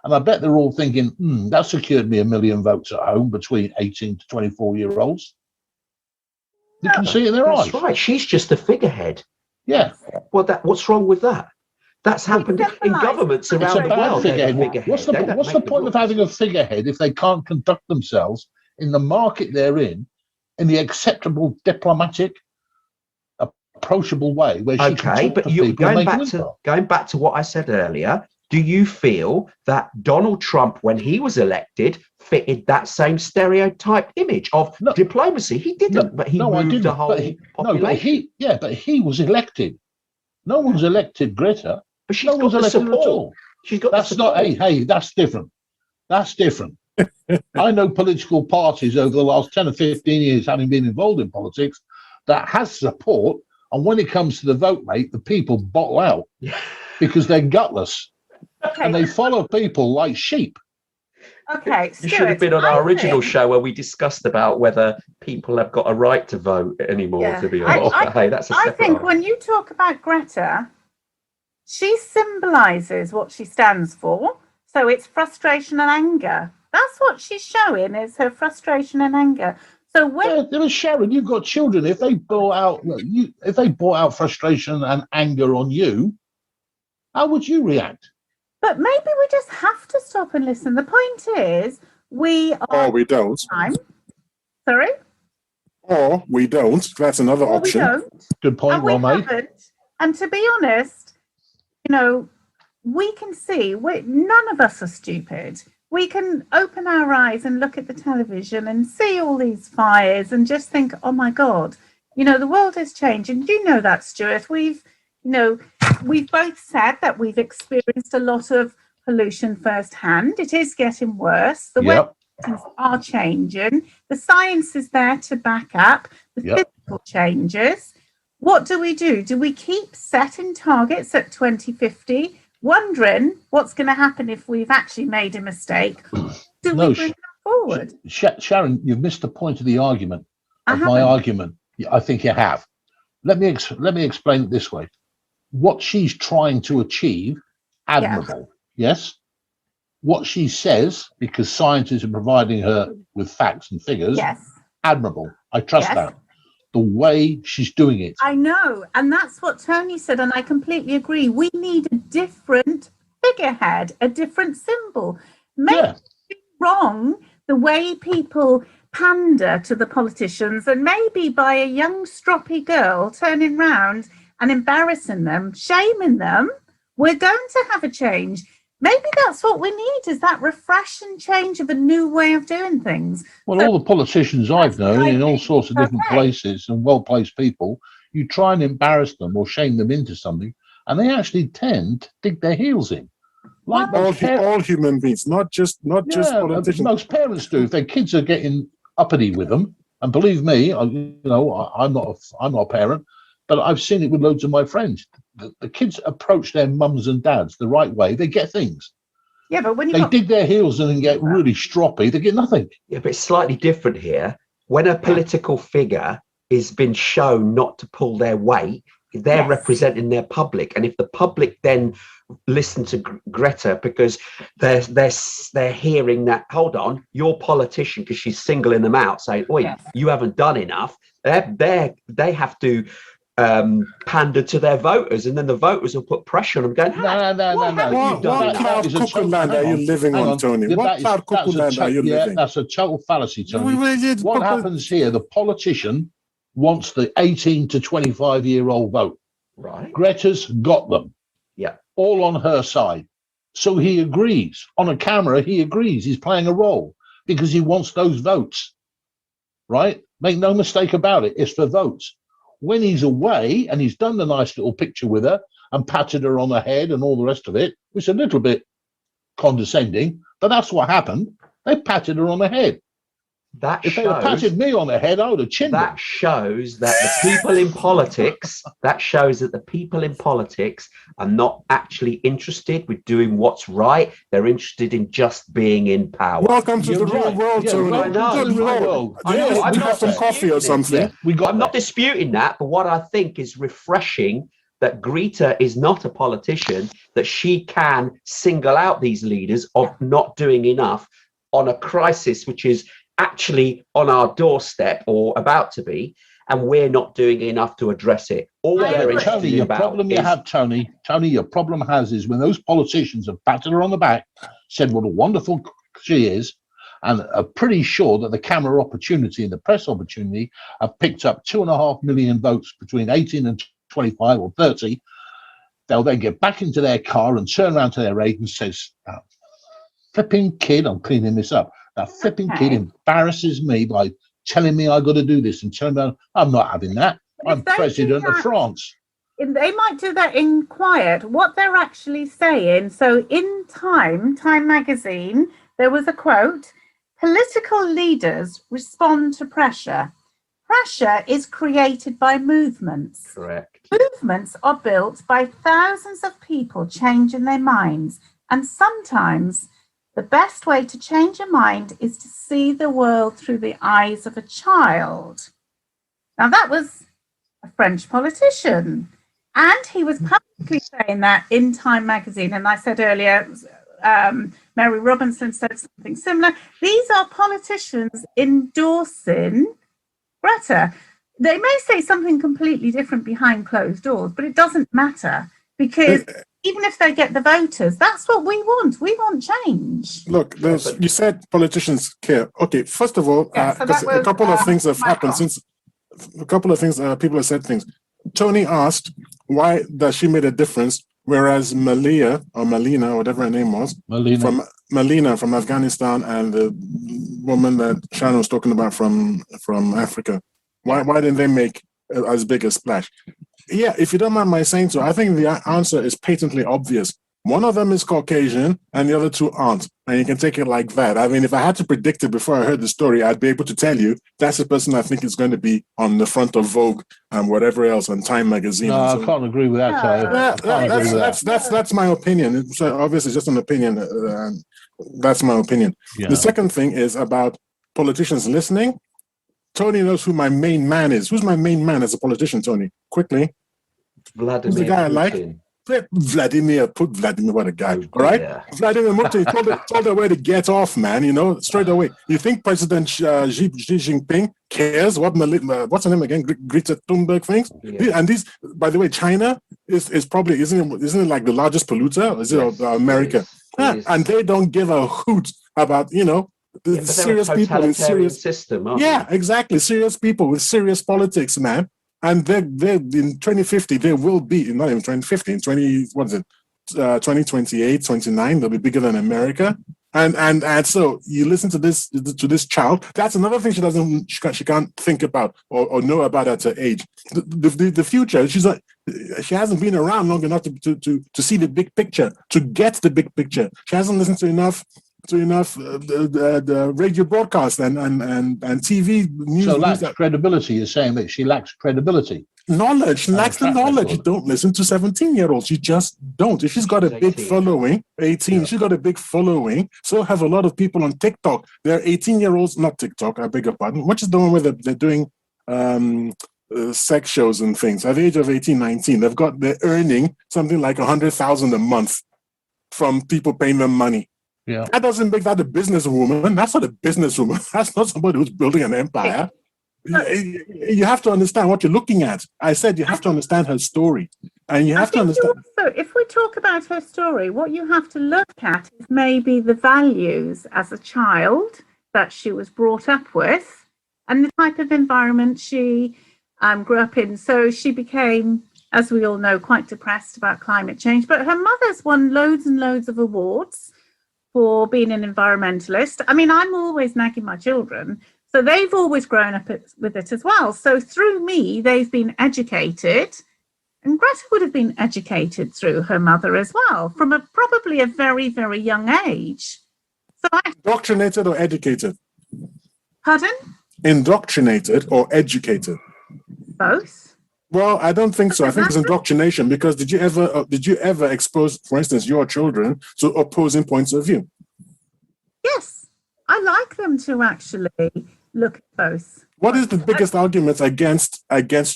S5: And I bet they're all thinking, that secured me 1 million votes at home between 18 to 24-year-olds. You can see it in their eyes.
S1: That's right. She's just a figurehead.
S5: Yeah.
S1: Well, what's wrong with that? That's happened in governments around the world.
S5: Figurehead. What's the point of having a figurehead if they can't conduct themselves in the market they're in the acceptable, diplomatic, approachable way where she can talk to people
S1: going back to what I said earlier? Do you feel that Donald Trump, when he was elected, fitted that same stereotype image of diplomacy? He didn't, but he moved the whole population.
S5: But he was elected. No one's elected Greta.
S1: But she's got the support. At all.
S5: She's got that's not. Hey, that's different. That's different. I know political parties over the last 10 or 15 years, having been involved in politics, that has support, and when it comes to the vote, mate, the people bottle out because they're gutless. And they follow people like sheep.
S4: Okay,
S1: you should have been on our original show where we discussed about whether people have got a right to vote anymore. To be honest,
S4: I think when you talk about Greta, she symbolises what she stands for. So it's frustration and anger. That's what she's showing, is her frustration and anger. So when
S5: there was Sharon, you've got children. If they brought out frustration and anger on you, how would you react?
S4: But maybe we just have to stop and listen. The point is, we are.
S3: Or we don't.
S4: Sorry?
S3: Or we don't. That's another option.
S4: We don't.
S5: Good point, well made.
S4: And to be honest, we can see, none of us are stupid. We can open our eyes and look at the television and see all these fires and just think, oh my God, the world is changing. Do you know that, Stuart? We've both said that we've experienced a lot of pollution firsthand. It is getting worse. The weather are changing. The science is there to back up the physical changes. what do? Do we keep setting targets at 2050, wondering what's going to happen if we've actually made a mistake? Do
S5: No,
S4: we bring that forward?
S5: Sharon, you've missed the point of the argument.
S4: I
S5: Of my
S4: haven't.
S5: argument. I think you have. Let me explain it this way. What she's trying to achieve, admirable. Yes. What she says, because scientists are providing her with facts and figures,
S4: Yes.
S5: admirable. I trust
S4: Yes.
S5: that. The way she's doing it.
S4: I know, and that's what Tony said, and I completely agree. We need a different figurehead, a different symbol. Maybe it's wrong the way people pander to the politicians, and maybe by a young stroppy girl turning round and embarrassing them, shaming them, we're going to have a change. Maybe that's what we need, is that refreshing change of a new way of doing things.
S5: Well, all the politicians I've known in all sorts of different places and well-placed people, you try and embarrass them or shame them into something, and they actually tend to dig their heels in. Like
S3: all human beings, not just politicians.
S5: Most parents do. If their kids are getting uppity with them, and believe me, I'm not a parent, but I've seen it with loads of my friends. The kids approach their mums and dads the right way, they get things.
S4: Yeah, but when
S5: they dig their heels in and get really stroppy, they get nothing.
S1: Yeah, but it's slightly different here. When a political figure is been shown not to pull their weight, they're representing their public, and if the public then listen to Greta because they're hearing that, hold on, your politician, because she's singling them out, saying, "Oi, you haven't done enough." They have to pander to their voters, and then the voters will put pressure on them, going,
S3: No. What cloud cuckoo land are you living on, Tony? What cloud cuckoo land are you living?
S5: That's a total fallacy, Tony. What happens here? The politician wants the 18 to 25-year-old vote.
S1: Right.
S5: Greta's got them.
S1: Yeah.
S5: All on her side. So he agrees. On a camera, he agrees. He's playing a role because he wants those votes. Right? Make no mistake about it. It's for votes. When he's away and he's done the nice little picture with her and patted her on the head and all the rest of it, which is a little bit condescending, but that's what happened. They patted her on the head. If they had patted me on the head, I would have chinned them.
S1: That shows that the people in politics, are not actually interested with doing what's right. They're interested in just being in power.
S3: Welcome to the real world, Tony.
S1: I know.
S3: I'm not some coffee or something.
S1: I'm not disputing that, but what I think is refreshing that Greta is not a politician, that she can single out these leaders of not doing enough on a crisis which is actually on our doorstep or about to be, and we're not doing enough to address it.
S5: Tony, your problem is when those politicians have patted her on the back, said what a wonderful she is, and are pretty sure that the camera opportunity and the press opportunity have picked up 2.5 million votes between 18 and 25 or 30, they'll then get back into their car and turn around to their aide and says, flipping kid, I'm cleaning this up. That flipping kid embarrasses me by telling me I got to do this and telling me I'm not having that. I'm president of France.
S4: They might do that in quiet. What they're actually saying, so in Time magazine, there was a quote, political leaders respond to pressure. Pressure is created by movements.
S1: Correct.
S4: Movements are built by thousands of people changing their minds, and sometimes the best way to change a mind is to see the world through the eyes of a child. Now, that was a French politician, and he was publicly saying that in Time magazine. And I said earlier, Mary Robinson said something similar. These are politicians endorsing Greta. They may say something completely different behind closed doors, but it doesn't matter, because even if they get the voters, that's what we want. We want change.
S3: Look, you said politicians care. Okay, first of all, a couple of things have happened since. A couple of things, people have said things. Tony asked why that she made a difference, whereas Malina, whatever her name was, Malina from Afghanistan, and the woman that Sharon was talking about from Africa, why didn't they make as big a splash? Yeah, if you don't mind my saying so, I think the answer is patently obvious. One of them is Caucasian and the other two aren't. And you can take it like that. I mean, if I had to predict it before I heard the story, I'd be able to tell you that's the person I think is going to be on the front of Vogue and whatever else on Time magazine.
S5: No, I can't agree with that,
S3: That's my opinion. It's obviously just an opinion. That's my opinion.
S5: Yeah.
S3: The second thing is about politicians listening. Tony knows who my main man is. Who's my main man as a politician, Tony? Quickly.
S1: Vladimir
S3: Who's the guy
S1: Putin.
S3: I like? Vladimir, what a guy.
S1: Oh,
S3: all right?
S1: yeah.
S3: Vladimir Putin told her where to get off, man, straight away. You think President Xi Jinping cares what's her name again? Greta Thunberg things?
S1: Yeah.
S3: And these, by the way, China is probably, isn't it like the largest polluter? Is it America? And they don't give a hoot about, the serious people in serious
S1: system.
S3: Exactly. Serious people with serious politics, man. And they're in 2050, they will be, not even 2050, in 2028, 29, they'll be bigger than America. And so you listen to this child, that's another thing she can't think about or know about at her age. The future, she hasn't been around long enough to see the big picture, to get the big picture. She hasn't listened to enough the radio broadcast and TV news.
S5: So lacks credibility. You're saying that she lacks credibility.
S3: Knowledge. She lacks the knowledge. You don't listen to 17-year-olds. You just don't. If she's got a big following, 18, she's got a big following. So have a lot of people on TikTok. They're 18-year-olds, not TikTok, I beg your pardon, which is the one where they're doing sex shows and things. At the age of 18, 19, they're earning something like 100,000 a month from people paying them money.
S5: Yeah.
S3: That doesn't make that a businesswoman. That's not a businesswoman. That's not somebody who's building an empire. You have to understand what you're looking at. I said you have to understand her story. And you have to understand.
S4: Also, if we talk about her story, what you have to look at is maybe the values as a child that she was brought up with and the type of environment she grew up in. So she became, as we all know, quite depressed about climate change. But her mother's won loads and loads of awards for being an environmentalist. I mean, I'm always nagging my children, so they've always grown up with it as well. So through me, they've been educated, and Greta would have been educated through her mother as well, from probably a very, very young age. So
S3: Indoctrinated or educated?
S4: Pardon?
S3: Indoctrinated or educated?
S4: Both.
S3: Well, I don't think so. I think it's indoctrination, because did you ever expose, for instance, your children to opposing points of view?
S4: Yes, I like them to actually look at both.
S3: What is the biggest argument against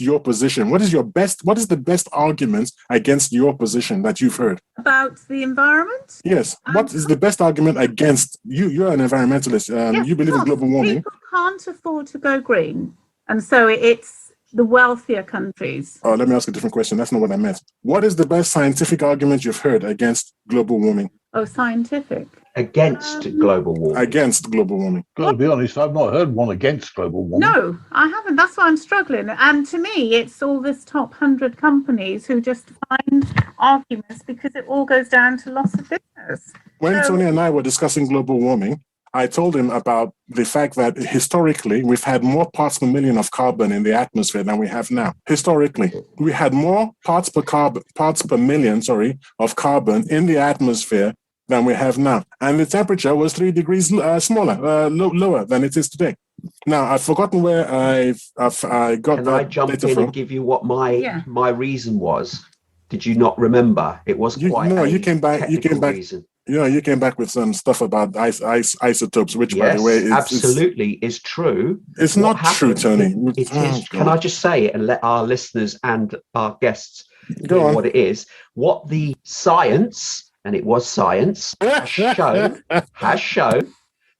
S3: your position? What is the best argument against your position that you've heard?
S4: About the environment?
S3: Yes. What is the best argument against you? You're an environmentalist.
S4: Yes,
S3: you believe in global warming.
S4: People can't afford to go green, and so it's the wealthier countries.
S3: Oh, let me ask a different question. That's not what I meant. What is the best scientific argument you've heard against global warming?
S4: Oh, scientific.
S1: Against global warming.
S3: Against global warming.
S5: Got to be honest, I've not heard one against global warming.
S4: No, I haven't. That's why I'm struggling. And to me, it's all this top 100 companies who just find arguments because it all goes down to loss of business.
S3: When Tony and I were discussing global warming, I told him about the fact that historically we've had more parts per million of carbon in the atmosphere than we have now. Historically, we had more parts per million, of carbon in the atmosphere than we have now, and the temperature was 3 degrees lower than it is today. Now I've forgotten where I got.
S1: Can I jump in and give you what my reason was? Did you not remember? It was quite.
S3: You came back.
S1: Reason.
S3: You came back with some stuff about isotopes, which, by the way,
S1: is true.
S3: It's not true, Tony.
S1: It is. Can I just say it and let our listeners and our guests know what it is? What the science, and it was science, has shown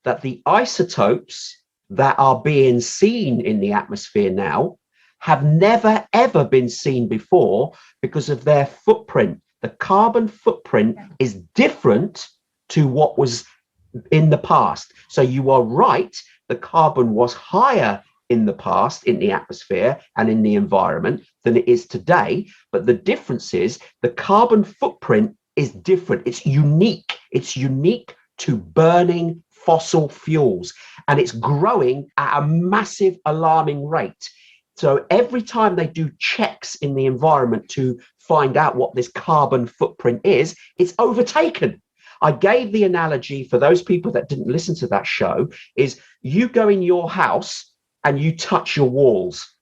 S1: that the isotopes that are being seen in the atmosphere now have never, ever been seen before because of their footprint. The carbon footprint is different to what was in the past. So you are right, the carbon was higher in the past in the atmosphere and in the environment than it is today. But the difference is the carbon footprint is different. It's unique. It's unique to burning fossil fuels, and it's growing at a massive, alarming rate. So every time they do checks in the environment to find out what this carbon footprint is, it's overtaken. I gave the analogy for those people that didn't listen to that show is you go in your house and you touch your walls.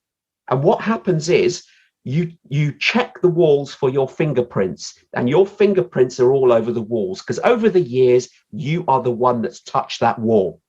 S1: And what happens is you check the walls for your fingerprints, and your fingerprints are all over the walls because over the years, you are the one that's touched that wall.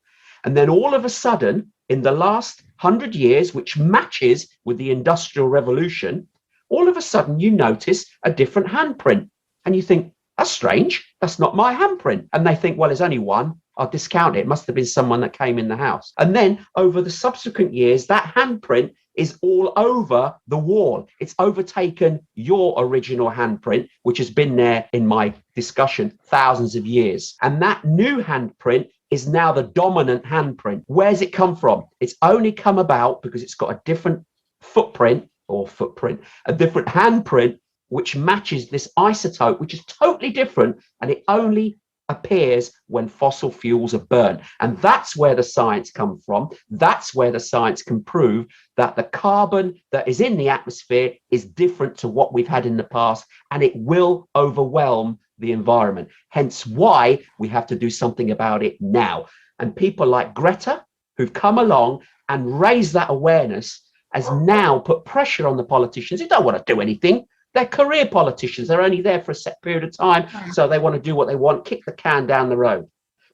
S1: And then all of a sudden, in the last 100 years, which matches with the Industrial Revolution, all of a sudden you notice a different handprint. And you think, that's strange. That's not my handprint. And they think, well, there's only one. I'll discount it. It must have been someone that came in the house. And then over the subsequent years, that handprint is all over the wall. It's overtaken your original handprint, which has been there in my discussion thousands of years. And that new handprint is now the dominant handprint. Where's it come from? It's only come about because it's got a different a different handprint, which matches this isotope, which is totally different. And it only appears when fossil fuels are burned. And that's where the science comes from. That's where the science can prove that the carbon that is in the atmosphere is different to what we've had in the past, and it will overwhelm the environment. Hence why we have to do something about it now. And people like Greta, who've come along and raised that awareness, has now put pressure on the politicians who don't want to do anything. They're career politicians. They're only there for a set period of time. So they want to do what they want, kick the can down the road.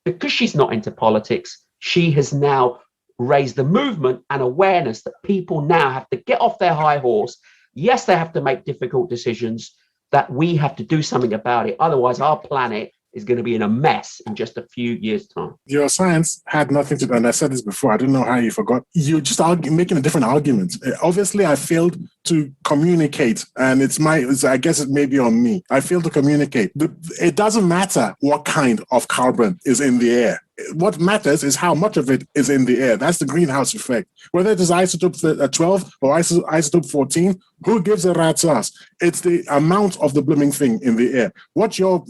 S1: Because she's not into politics, she has now raised the movement and awareness that people now have to get off their high horse. Yes, they have to make difficult decisions, that we have to do something about it. Otherwise, our planet is going to be in a mess in just a few years' time.
S3: Your science had nothing to do, and I said this before, I don't know how you forgot. You're just making a different argument. Obviously, I failed to communicate, and I guess it may be on me. I failed to communicate. It doesn't matter what kind of carbon is in the air. What matters is how much of it is in the air. That's the greenhouse effect. Whether it is isotope 12 or isotope 14, who gives a rat's ass? It's the amount of the blooming thing in the air. What your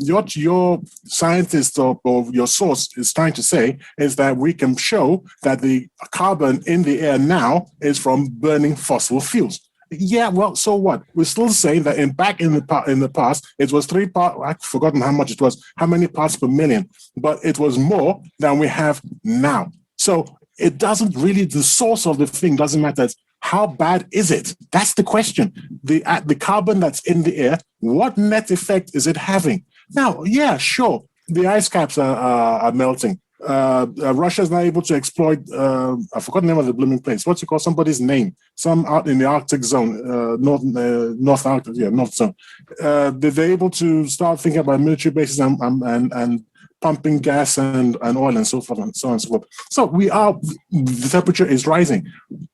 S3: scientist or your source is trying to say is that we can show that the carbon in the air now is from burning fossil fuels. Yeah, well, so what? We're still saying that back in the past, it was 3 parts. I've forgotten how much it was, how many parts per million, but it was more than we have now. So it doesn't really, the source of the thing doesn't matter. It's how bad is it? That's the question. The carbon that's in the air, what net effect is it having? Now, yeah, sure, the ice caps are melting. Russia's not able to exploit, I forgot the name of the blooming place. What's it called? Somebody's name. Some out in the Arctic zone, North Arctic, North zone. They're able to start thinking about military bases and pumping gas and oil and so forth and so on and so forth. So the temperature is rising.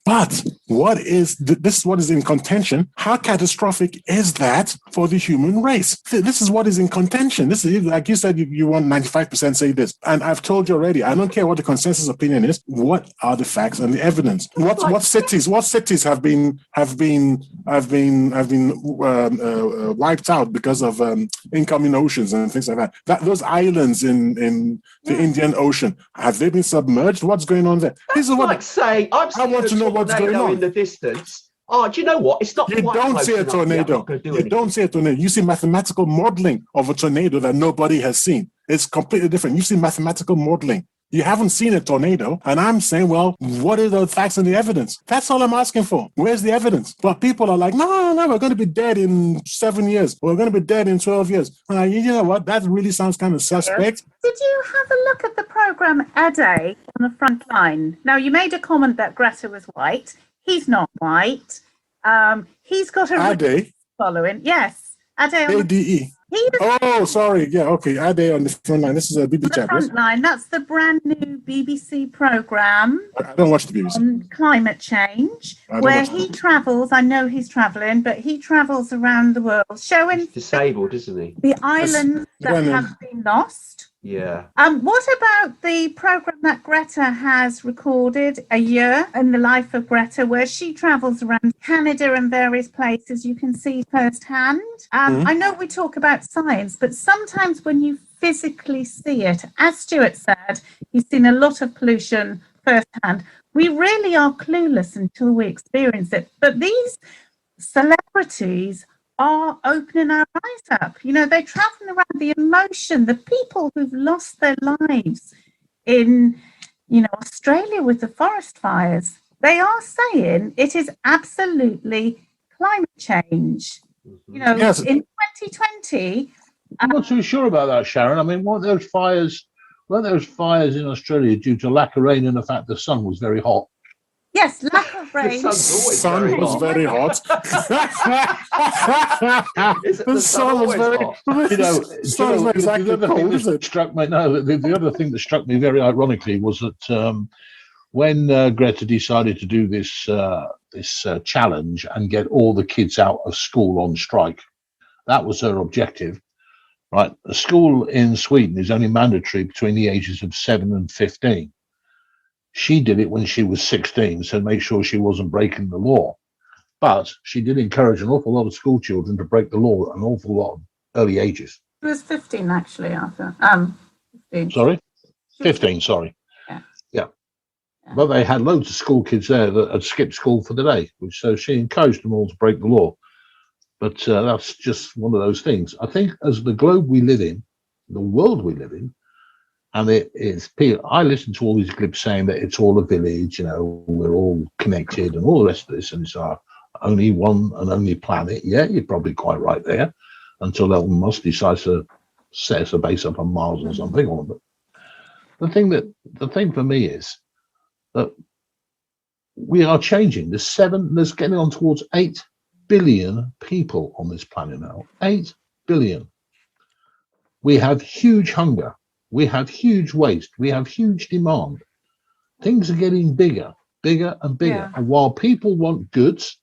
S3: But this is what is in contention. How catastrophic is that for the human race? This is what is in contention. This is, like you said, you want 95% say this. And I've told you already, I don't care what the consensus opinion is. What are the facts and the evidence? What cities have been wiped out because of incoming oceans and things like that? Those islands in the Indian Ocean, have they been submerged? What's going on there?
S1: This is like saying, I want to know what's going on in the distance. Oh, do you know what? It's not.
S3: You don't see a tornado. You don't see a tornado. You see mathematical modeling of a tornado that nobody has seen. It's completely different. You see mathematical modeling. You haven't seen a tornado. And I'm saying, well, what are the facts and the evidence? That's all I'm asking for. Where's the evidence? But people are like, no, we're going to be dead in 7 years. We're going to be dead in 12 years. You know what? That really sounds kind of suspect.
S4: Did you have a look at the programme Ade on the front line? Now, you made a comment that Greta was white. He's not white. He's got a
S3: Ade
S4: following. Yes. Ade.
S3: ADE. Oh, sorry. Yeah, okay. Ade on the front line. This is a BBC chat.
S4: Front line. That's the brand new BBC programme.
S3: I don't watch the BBC.
S4: On climate change, where he travels. I know he's travelling, but he travels around the world, showing
S1: he's disabled, isn't he?
S4: The islands that have been lost.
S1: Yeah.
S4: What about the programme that Greta has recorded, A Year in the Life of Greta, where she travels around Canada and various places you can see firsthand? I know we talk about science, but sometimes when you physically see it, as Stuart said, he's seen a lot of pollution firsthand. We really are clueless until we experience it. But these celebrities are opening our eyes up. You know, they're traveling around the emotion, the people who've lost their lives in, you know, Australia with the forest fires. They are saying it is absolutely climate change. You know,
S3: Yes.
S4: in 2020.
S5: I'm not too sure about that, Sharon. I mean, weren't those fires in Australia due to lack of rain and the fact the sun was very hot?
S4: Yes, lack of rain.
S1: The sun's always
S3: Sun
S1: very
S3: was
S1: hot.
S3: very hot. The sun was very
S1: hot?
S5: You know,
S3: sun is not exactly
S5: the other thing
S3: cold, is
S5: that
S3: it?
S5: struck me. No, the other thing that struck me very ironically was that when Greta decided to do this challenge and get all the kids out of school on strike, that was her objective. Right, a school in Sweden is only mandatory between the ages of 7 and 15. She did it when she was 16, so make sure she wasn't breaking the law. But she did encourage an awful lot of school children to break the law at an awful lot of early ages.
S4: It was 15 actually, Arthur. 15.
S5: Sorry? 15, sorry. Yeah. But they had loads of school kids there that had skipped school for the day, so she encouraged them all to break the law. But that's just one of those things. I think as the globe we live in, the world we live in, and I listen to all these clips saying that it's all a village, you know, we're all connected and all the rest of this, and it's our only one and only planet. Yeah, you're probably quite right there, until Elon Musk decides to set us a base up on Mars or something. But the thing for me is that we are changing. There's getting on towards 8 billion people on this planet now. 8 billion. We have huge hunger. We have huge waste. We have huge demand. Things are getting bigger and bigger.
S4: Yeah.
S5: And while people want goods,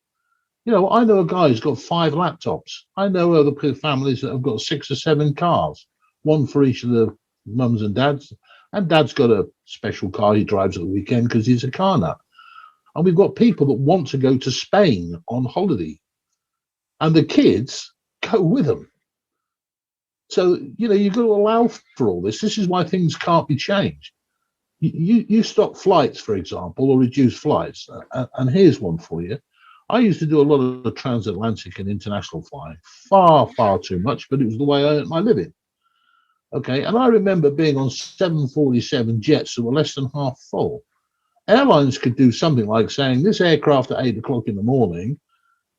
S5: you know, I know a guy who's got 5 laptops. I know other families that have got 6 or 7 cars, one for each of the mums and dads. And dad's got a special car he drives at the weekend because he's a car nut. And we've got people that want to go to Spain on holiday. And the kids go with them. So, you know, you've got to allow for all this. This is why things can't be changed. You stop flights, for example, or reduce flights. And here's one for you. I used to do a lot of the transatlantic and international flying, far, far too much, but it was the way I earned my living. Okay, and I remember being on 747 jets that were less than half full. Airlines could do something like saying this aircraft at 8 o'clock in the morning,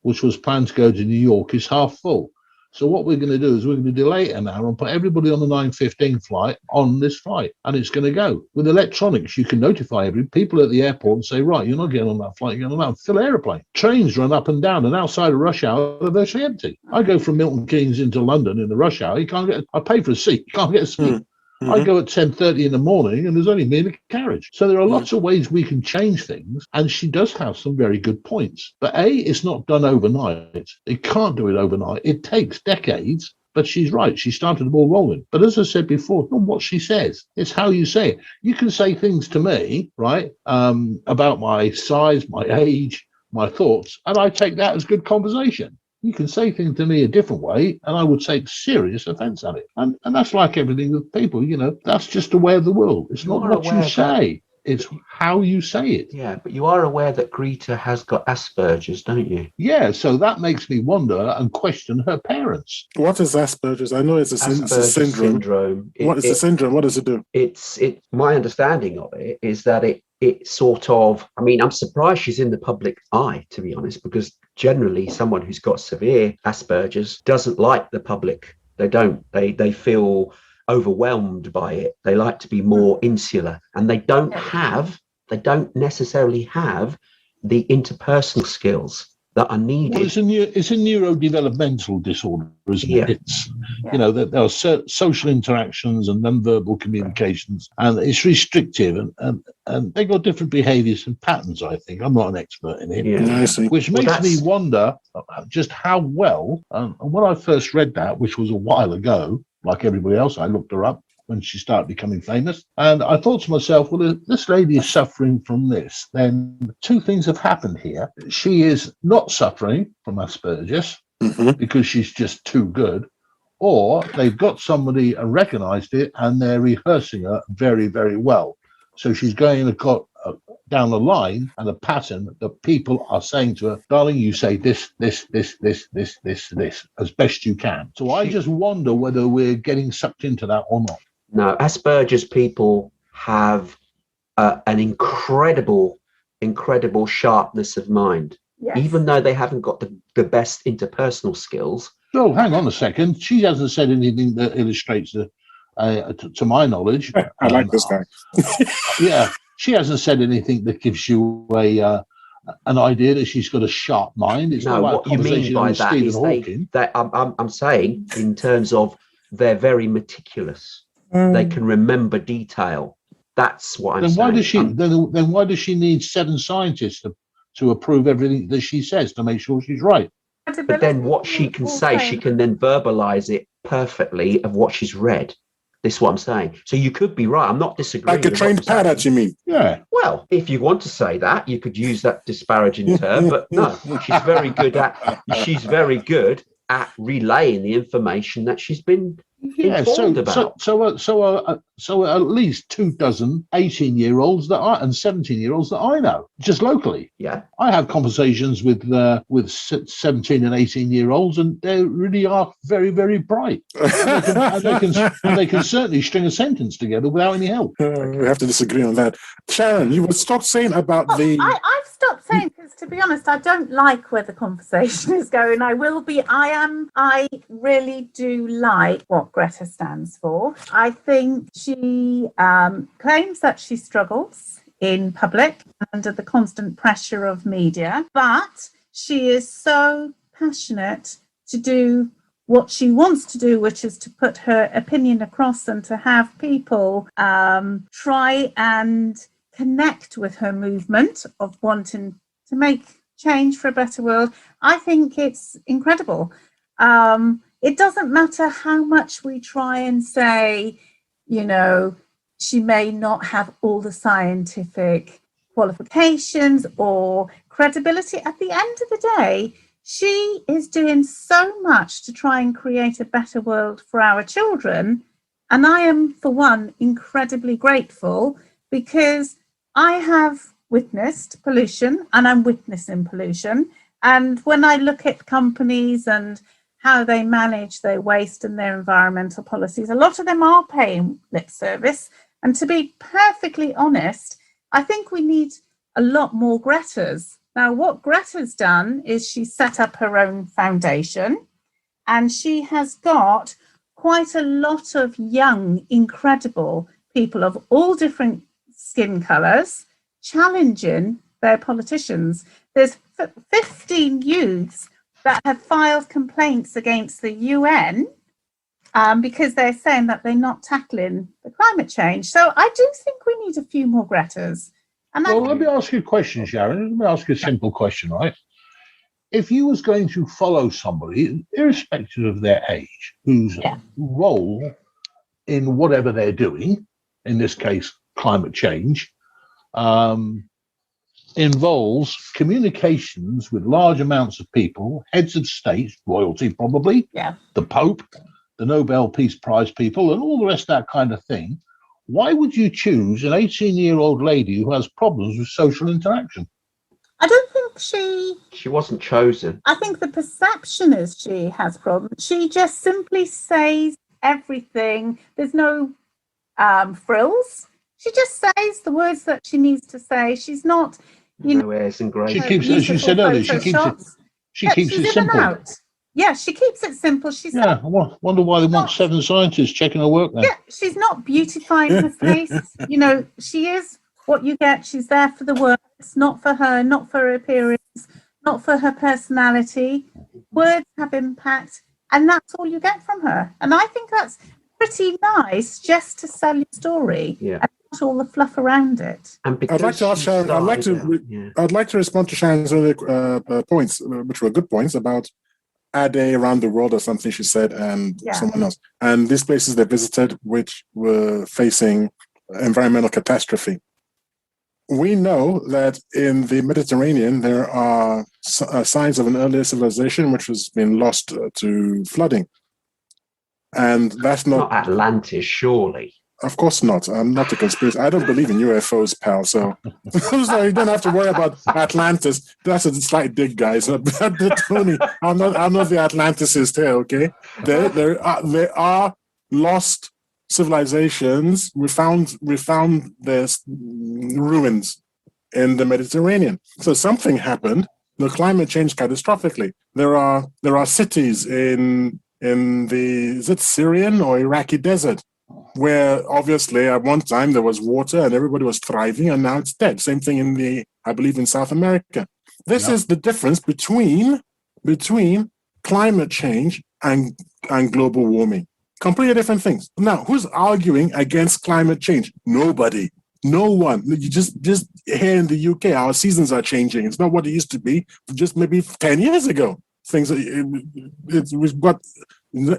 S5: which was planned to go to New York, is half full. So what we're going to do is we're going to delay it an hour and put everybody on the 9:15 flight on this flight, and it's going to go. With electronics, you can notify people at the airport and say, right, you're not getting on that flight, you're getting on that. Fill an airplane. Trains run up and down, and outside of rush hour, they're virtually empty. I go from Milton Keynes into London in the rush hour. I pay for a seat. You can't get a seat. I go at 10:30 in the morning and there's only me in a carriage. So there are lots of ways we can change things. And she does have some very good points. But it's not done overnight. It can't do it overnight. It takes decades. But she's right. She started the ball rolling. But as I said before, it's not what she says. It's how you say it. You can say things to me, right, about my size, my age, my thoughts, and I take that as good conversation. You can say things to me a different way, and I would take serious offence at it. And that's like everything with people, you know, that's just the way of the world. It's not what you say, it's how you say it.
S1: Yeah, but you are aware that Greta has got Asperger's, don't you?
S5: Yeah, so that makes me wonder and question her parents.
S3: What is Asperger's? I know it's a syndrome. What is the syndrome? What does it do?
S1: It's my understanding of it is that it sort of, I mean, I'm surprised she's in the public eye, to be honest, because generally someone who's got severe Asperger's doesn't like the public. They don't. They feel overwhelmed by it. They like to be more insular, and they don't necessarily have the interpersonal skills that are needed.
S5: Well, it's a neurodevelopmental disorder, isn't it? It's, you know, there are social interactions and non-verbal communications, and it's restrictive, and they got different behaviours and patterns, I think. I'm not an expert in it.
S3: Yeah, I see.
S5: Which makes me wonder just how well, and when I first read that, which was a while ago, like everybody else, I looked her up when she started becoming famous. And I thought to myself, well, if this lady is suffering from this, then 2 things have happened here. She is not suffering from Asperger's because she's just too good, or they've got somebody and recognised it and they're rehearsing her very, very well. So she's going down the line and a pattern that people are saying to her, darling, you say this, as best you can. So I just wonder whether we're getting sucked into that or not.
S1: No, Asperger's people have an incredible sharpness of mind. Yes. Even though they haven't got the best interpersonal skills.
S5: So hang on a second. She hasn't said anything that illustrates to my knowledge.
S3: I like this guy.
S5: Yeah, she hasn't said anything that gives you an idea that she's got a sharp mind. It's
S1: no, what you mean by that is I'm saying in terms of they're very meticulous. They can remember detail. That's what I'm saying.
S5: Then why does she need 7 scientists to approve everything that she says to make sure she's right?
S1: But then what she can say, she can then verbalize it perfectly of what she's read. This is what I'm saying. So you could be right. I'm not disagreeing.
S3: Like a trained parrot, you mean?
S5: Yeah.
S1: Well, if you want to say that, you could use that disparaging term. But no, she's very good at relaying the information that she's been informed about.
S5: So at least 24 18-year-olds and 17-year-olds that I know, just locally.
S1: Yeah,
S5: I have conversations with 17 and 18-year-olds, and they really are very, very bright. and they can certainly string a sentence together without any help.
S3: We have to disagree on that. Sharon, you would stop saying about the.
S4: I've stopped saying because, to be honest, I don't like where the conversation is going. I really do like what Greta stands for. I think she claims that she struggles in public under the constant pressure of media, but she is so passionate to do what she wants to do, which is to put her opinion across and to have people try and connect with her movement of wanting to make change for a better world. I think it's incredible. It doesn't matter how much we try and say, she may not have all the scientific qualifications or credibility. At the end of the day, she is doing so much to try and create a better world for our children. And I am, for one, incredibly grateful because I have witnessed pollution and I'm witnessing pollution. And when I look at companies and how they manage their waste and their environmental policies, a lot of them are paying lip service. And to be perfectly honest, I think we need a lot more Gretas. Now, what Greta's done is she set up her own foundation, and she has got quite a lot of young, incredible people of all different skin colours challenging their politicians. There's 15 youths that have filed complaints against the UN because they're saying that they're not tackling the climate change. So I do think we need a few more Gretas.
S5: Let me ask you a question, Sharon. Let me ask you a simple question, right? If you was going to follow somebody, irrespective of their age, whose role in whatever they're doing, in this case, climate change, involves communications with large amounts of people, heads of state, royalty probably, the Pope, the Nobel Peace Prize people, and all the rest of that kind of thing, why would you choose an 18-year-old lady who has problems with social interaction?
S4: I don't think
S1: she wasn't chosen.
S4: I think the perception is she has problems. She just simply says everything. There's no frills. She just says the words that she needs to say. She's not,
S1: no airs and graces.
S5: She keeps, as you said earlier, she keeps it simple.
S4: Yeah, she keeps it simple. She's
S5: I wonder why they want 7 scientists checking her work now.
S4: Yeah, she's not beautifying her face. She is what you get. She's there for the work. It's not for her, not for her appearance, not for her personality. Words have impact, and that's all you get from her. And I think that's pretty nice, just to sell your story.
S1: Yeah.
S4: And not all the fluff around it.
S1: And
S3: I'd like to ask Sharon. I'd like to respond to Sharon's earlier points, which were good points about a day around the world or something she said, and someone else. And these places they visited, which were facing environmental catastrophe. We know that in the Mediterranean, there are signs of an earlier civilization which has been lost to flooding. And that's not
S1: Atlantis, surely.
S3: Of course not. I'm not a conspiracy. I don't believe in UFOs, pal. So, so you don't have to worry about Atlantis. That's a slight dig, guys. Tony, I'm not the Atlanticist here. Okay, there are lost civilizations. We found there's ruins in the Mediterranean. So something happened. The climate changed catastrophically. There are cities in the, is it Syrian or Iraqi desert, where obviously at one time there was water and everybody was thriving, and now it's dead. Same thing I believe in South America. This is the difference between climate change and global warming. Completely different things. Now, who's arguing against climate change? Nobody. No one. You just here in the UK, our seasons are changing. It's not what it used to be just maybe 10 years ago. We've got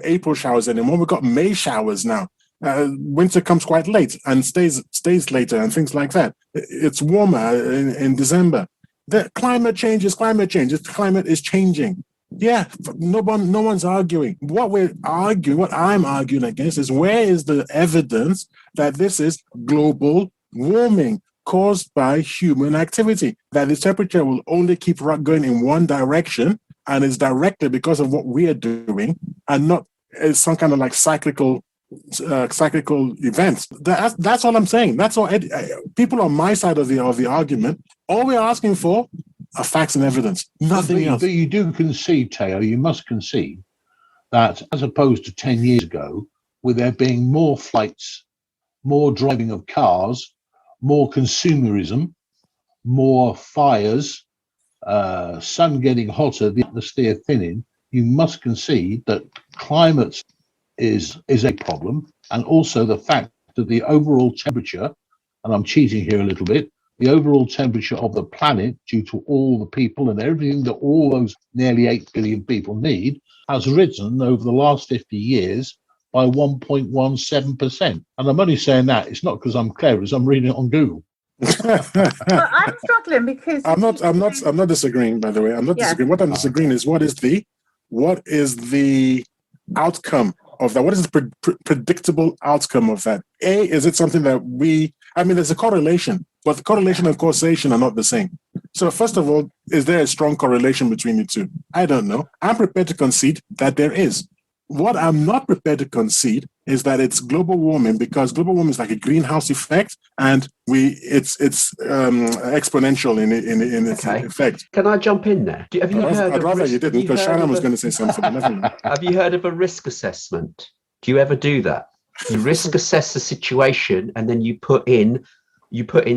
S3: April showers anymore. We've got May showers now. Winter comes quite late and stays later and things like that. It's warmer in December. The climate change is climate change. The climate is changing. Yeah, no one's arguing. What I'm arguing against is, where is the evidence that this is global warming caused by human activity, that the temperature will only keep going in one direction and is directly because of what we are doing, and not as some kind of like cyclical events. That's all I'm saying. That's all. People on my side of the argument, all we're asking for are facts and evidence, nothing else.
S5: But you do concede, Teo, you must concede that as opposed to 10 years ago, with there being more flights, more driving of cars, more consumerism, more fires, sun getting hotter, the atmosphere thinning, you must concede that climate is a problem, and also the fact that the overall temperature, and I'm cheating here a little bit, the overall temperature of the planet, due to all the people and everything that all those nearly 8 billion people need, has risen over the last 50 years by 1.17%. And I'm only saying that, it's not because I'm clever, it's I'm reading it on Google.
S4: Well, I'm struggling because
S3: I'm not disagreeing, by the way. I'm not disagreeing. What I'm disagreeing is what is the outcome of that? What is the predictable outcome of that? Is it something that there's a correlation, but the correlation and causation are not the same. So first of all, is there a strong correlation between the two? I don't know. I'm prepared to concede that there is. What I'm not prepared to concede is that it's global warming, because global warming is like a greenhouse effect, and it's exponential in its effect.
S1: Can I jump in there?
S3: I'd rather you didn't, because Sharon was going to say something.
S1: Have you heard of a risk assessment? Do you ever do that? You risk assess the situation, and then you put in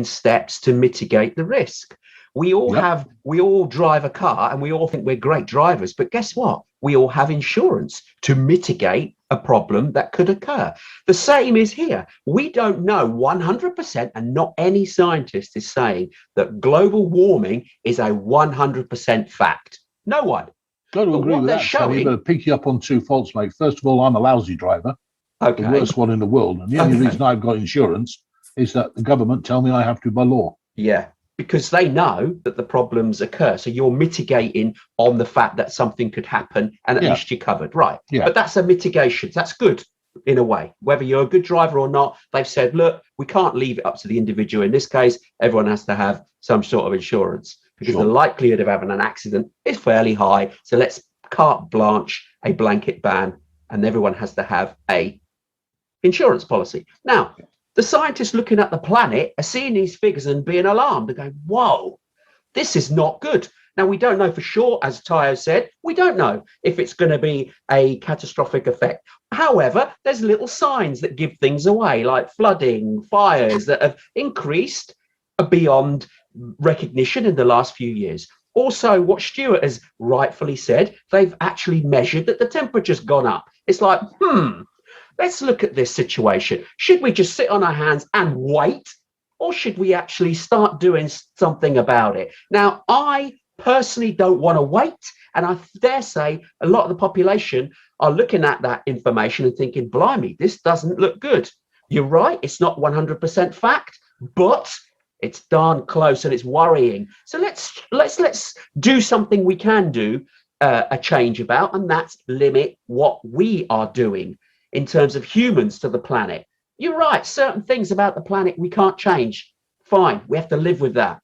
S1: steps to mitigate the risk. We all drive a car, and we all think we're great drivers, but guess what? We all have insurance to mitigate a problem that could occur. The same is here. We don't know 100%, and not any scientist is saying that global warming is a 100% fact. No one.
S5: Got to agree with that, Tony, but I'll pick you up on two faults, mate. First of all, I'm a lousy driver, the worst one in the world, and the only reason I've got insurance is that the government tell me I have to by law.
S1: Yeah, because they know that the problems occur. So you're mitigating on the fact that something could happen, and at least you're covered. Right. Yeah. But that's a mitigation. That's good in a way. Whether you're a good driver or not, they've said, look, we can't leave it up to the individual. In this case, everyone has to have some sort of insurance, because the likelihood of having an accident is fairly high. So let's carte blanche a blanket ban, and everyone has to have a insurance policy. Now, the scientists looking at the planet are seeing these figures and being alarmed. They're going, whoa, this is not good. Now, we don't know for sure, as Tayo said, we don't know if it's going to be a catastrophic effect. However, there's little signs that give things away, like flooding, fires that have increased beyond recognition in the last few years. Also, what Stuart has rightfully said, they've actually measured that the temperature's gone up. It's like, let's look at this situation. Should we just sit on our hands and wait, or should we actually start doing something about it? Now, I personally don't want to wait, and I dare say a lot of the population are looking at that information and thinking, blimey, this doesn't look good. You're right, it's not 100% fact, but it's darn close and it's worrying. So let's do something we can do a change about, and that's limit what we are doing in terms of humans to the planet. You're right. Certain things about the planet we can't change. Fine. We have to live with that,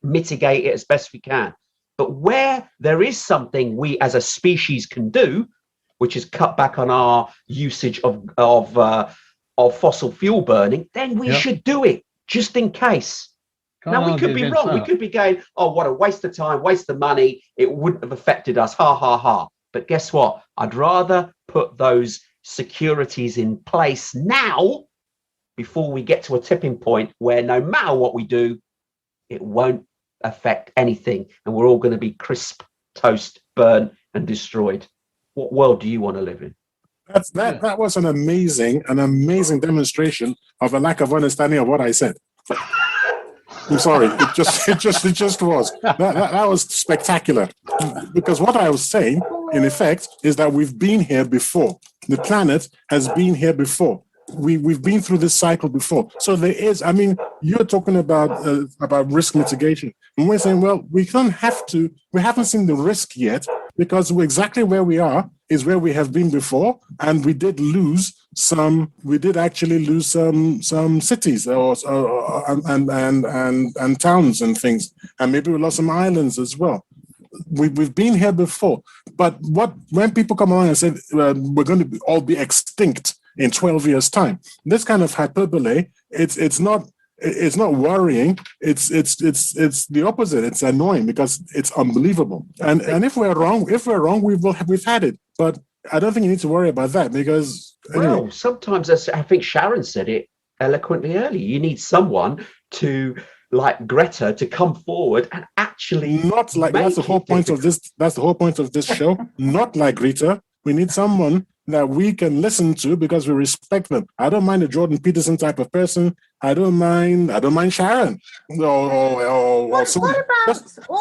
S1: mitigate it as best we can. But where there is something we as a species can do, which is cut back on our usage of fossil fuel burning, then we should do it just in case. Now, we could be wrong. We could be going, oh, what a waste of time, waste of money. It wouldn't have affected us. Ha, ha, ha. But guess what? I'd rather put those securities in place now before we get to a tipping point where no matter what we do, it won't affect anything. And we're all going to be crisp, toast, burnt and destroyed. What world do you want to live in?
S3: That was an amazing demonstration of a lack of understanding of what I said. I'm sorry, it just was. That was spectacular. Because what I was saying, in effect, is that we've been here before. The planet has been here before. We've been through this cycle before. So there is, I mean, you're talking about risk mitigation. And we're saying, well, we haven't seen the risk yet, because exactly where we are is where we have been before. And we did actually lose some cities and towns and things. And maybe we lost some islands as well. We've been here before. But when people come along and say we're going to all be extinct in 12 years' time, this kind of hyperbole, it's not worrying. It's the opposite. It's annoying because it's unbelievable. And if we're wrong, we've had it. But I don't think you need to worry about that, because
S1: well, sometimes I think Sharon said it eloquently earlier. You need someone to, like Greta, to come forward and actually
S3: not like that's the whole point of this. That's the whole point of this show. Not like Greta. We need someone that we can listen to because we respect them. I don't mind a Jordan Peterson type of person. I don't mind Sharon or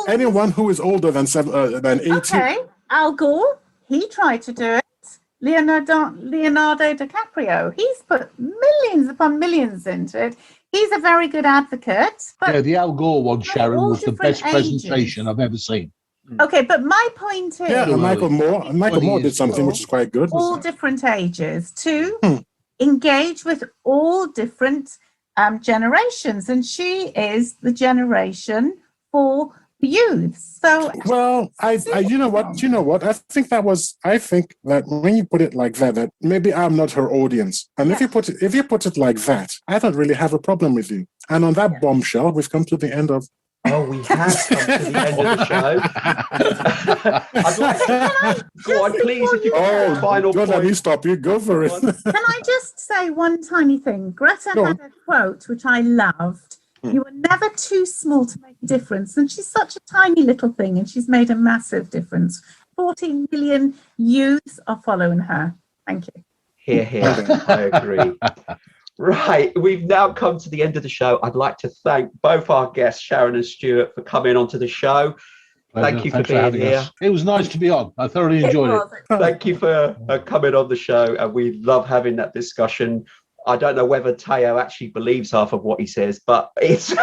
S3: anyone who is older than 18.
S4: Okay, Al Gore, he tried to do it. Leonardo DiCaprio, he's put millions upon millions into it. He's a very good advocate. But
S5: the Al Gore one, Sharon, was the best presentation I've ever seen.
S4: Okay, but my point is...
S3: Yeah, Michael Moore did something which is quite good.
S4: All different ages to engage with all different generations. And she is the generation for youths. So,
S3: well, you know what? I think that when you put it like that maybe I'm not her audience. And if you put it like that, I don't really have a problem with you. And on that bombshell, we've come to the end of...
S1: Oh, we have come to the end of the show. I'd like to go on, please. If you can final point.
S3: Let me stop you. Go for it.
S4: Can I just say one tiny thing? Greta had a quote which I loved. You are never too small to make a difference. And she's such a tiny little thing, and she's made a massive difference. 14 million youths are following her. Thank you.
S1: Hear, hear. I agree. Right, we've now come to the end of the show. I'd like to thank both our guests, Sharon and Stuart, for coming onto the show. Thank you for being here.
S5: It was nice to be on. I thoroughly enjoyed it.
S1: Thank you for coming on the show, and we love having that discussion. I don't know whether Teo actually believes half of what he says, but it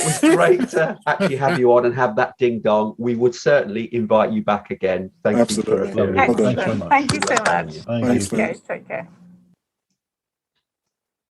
S1: was great to actually have you on and have that ding dong. We would certainly invite you back again. Thank you for
S3: Absolutely.
S4: Excellent. Thank you so much.
S5: Thank you.
S4: Okay, take care.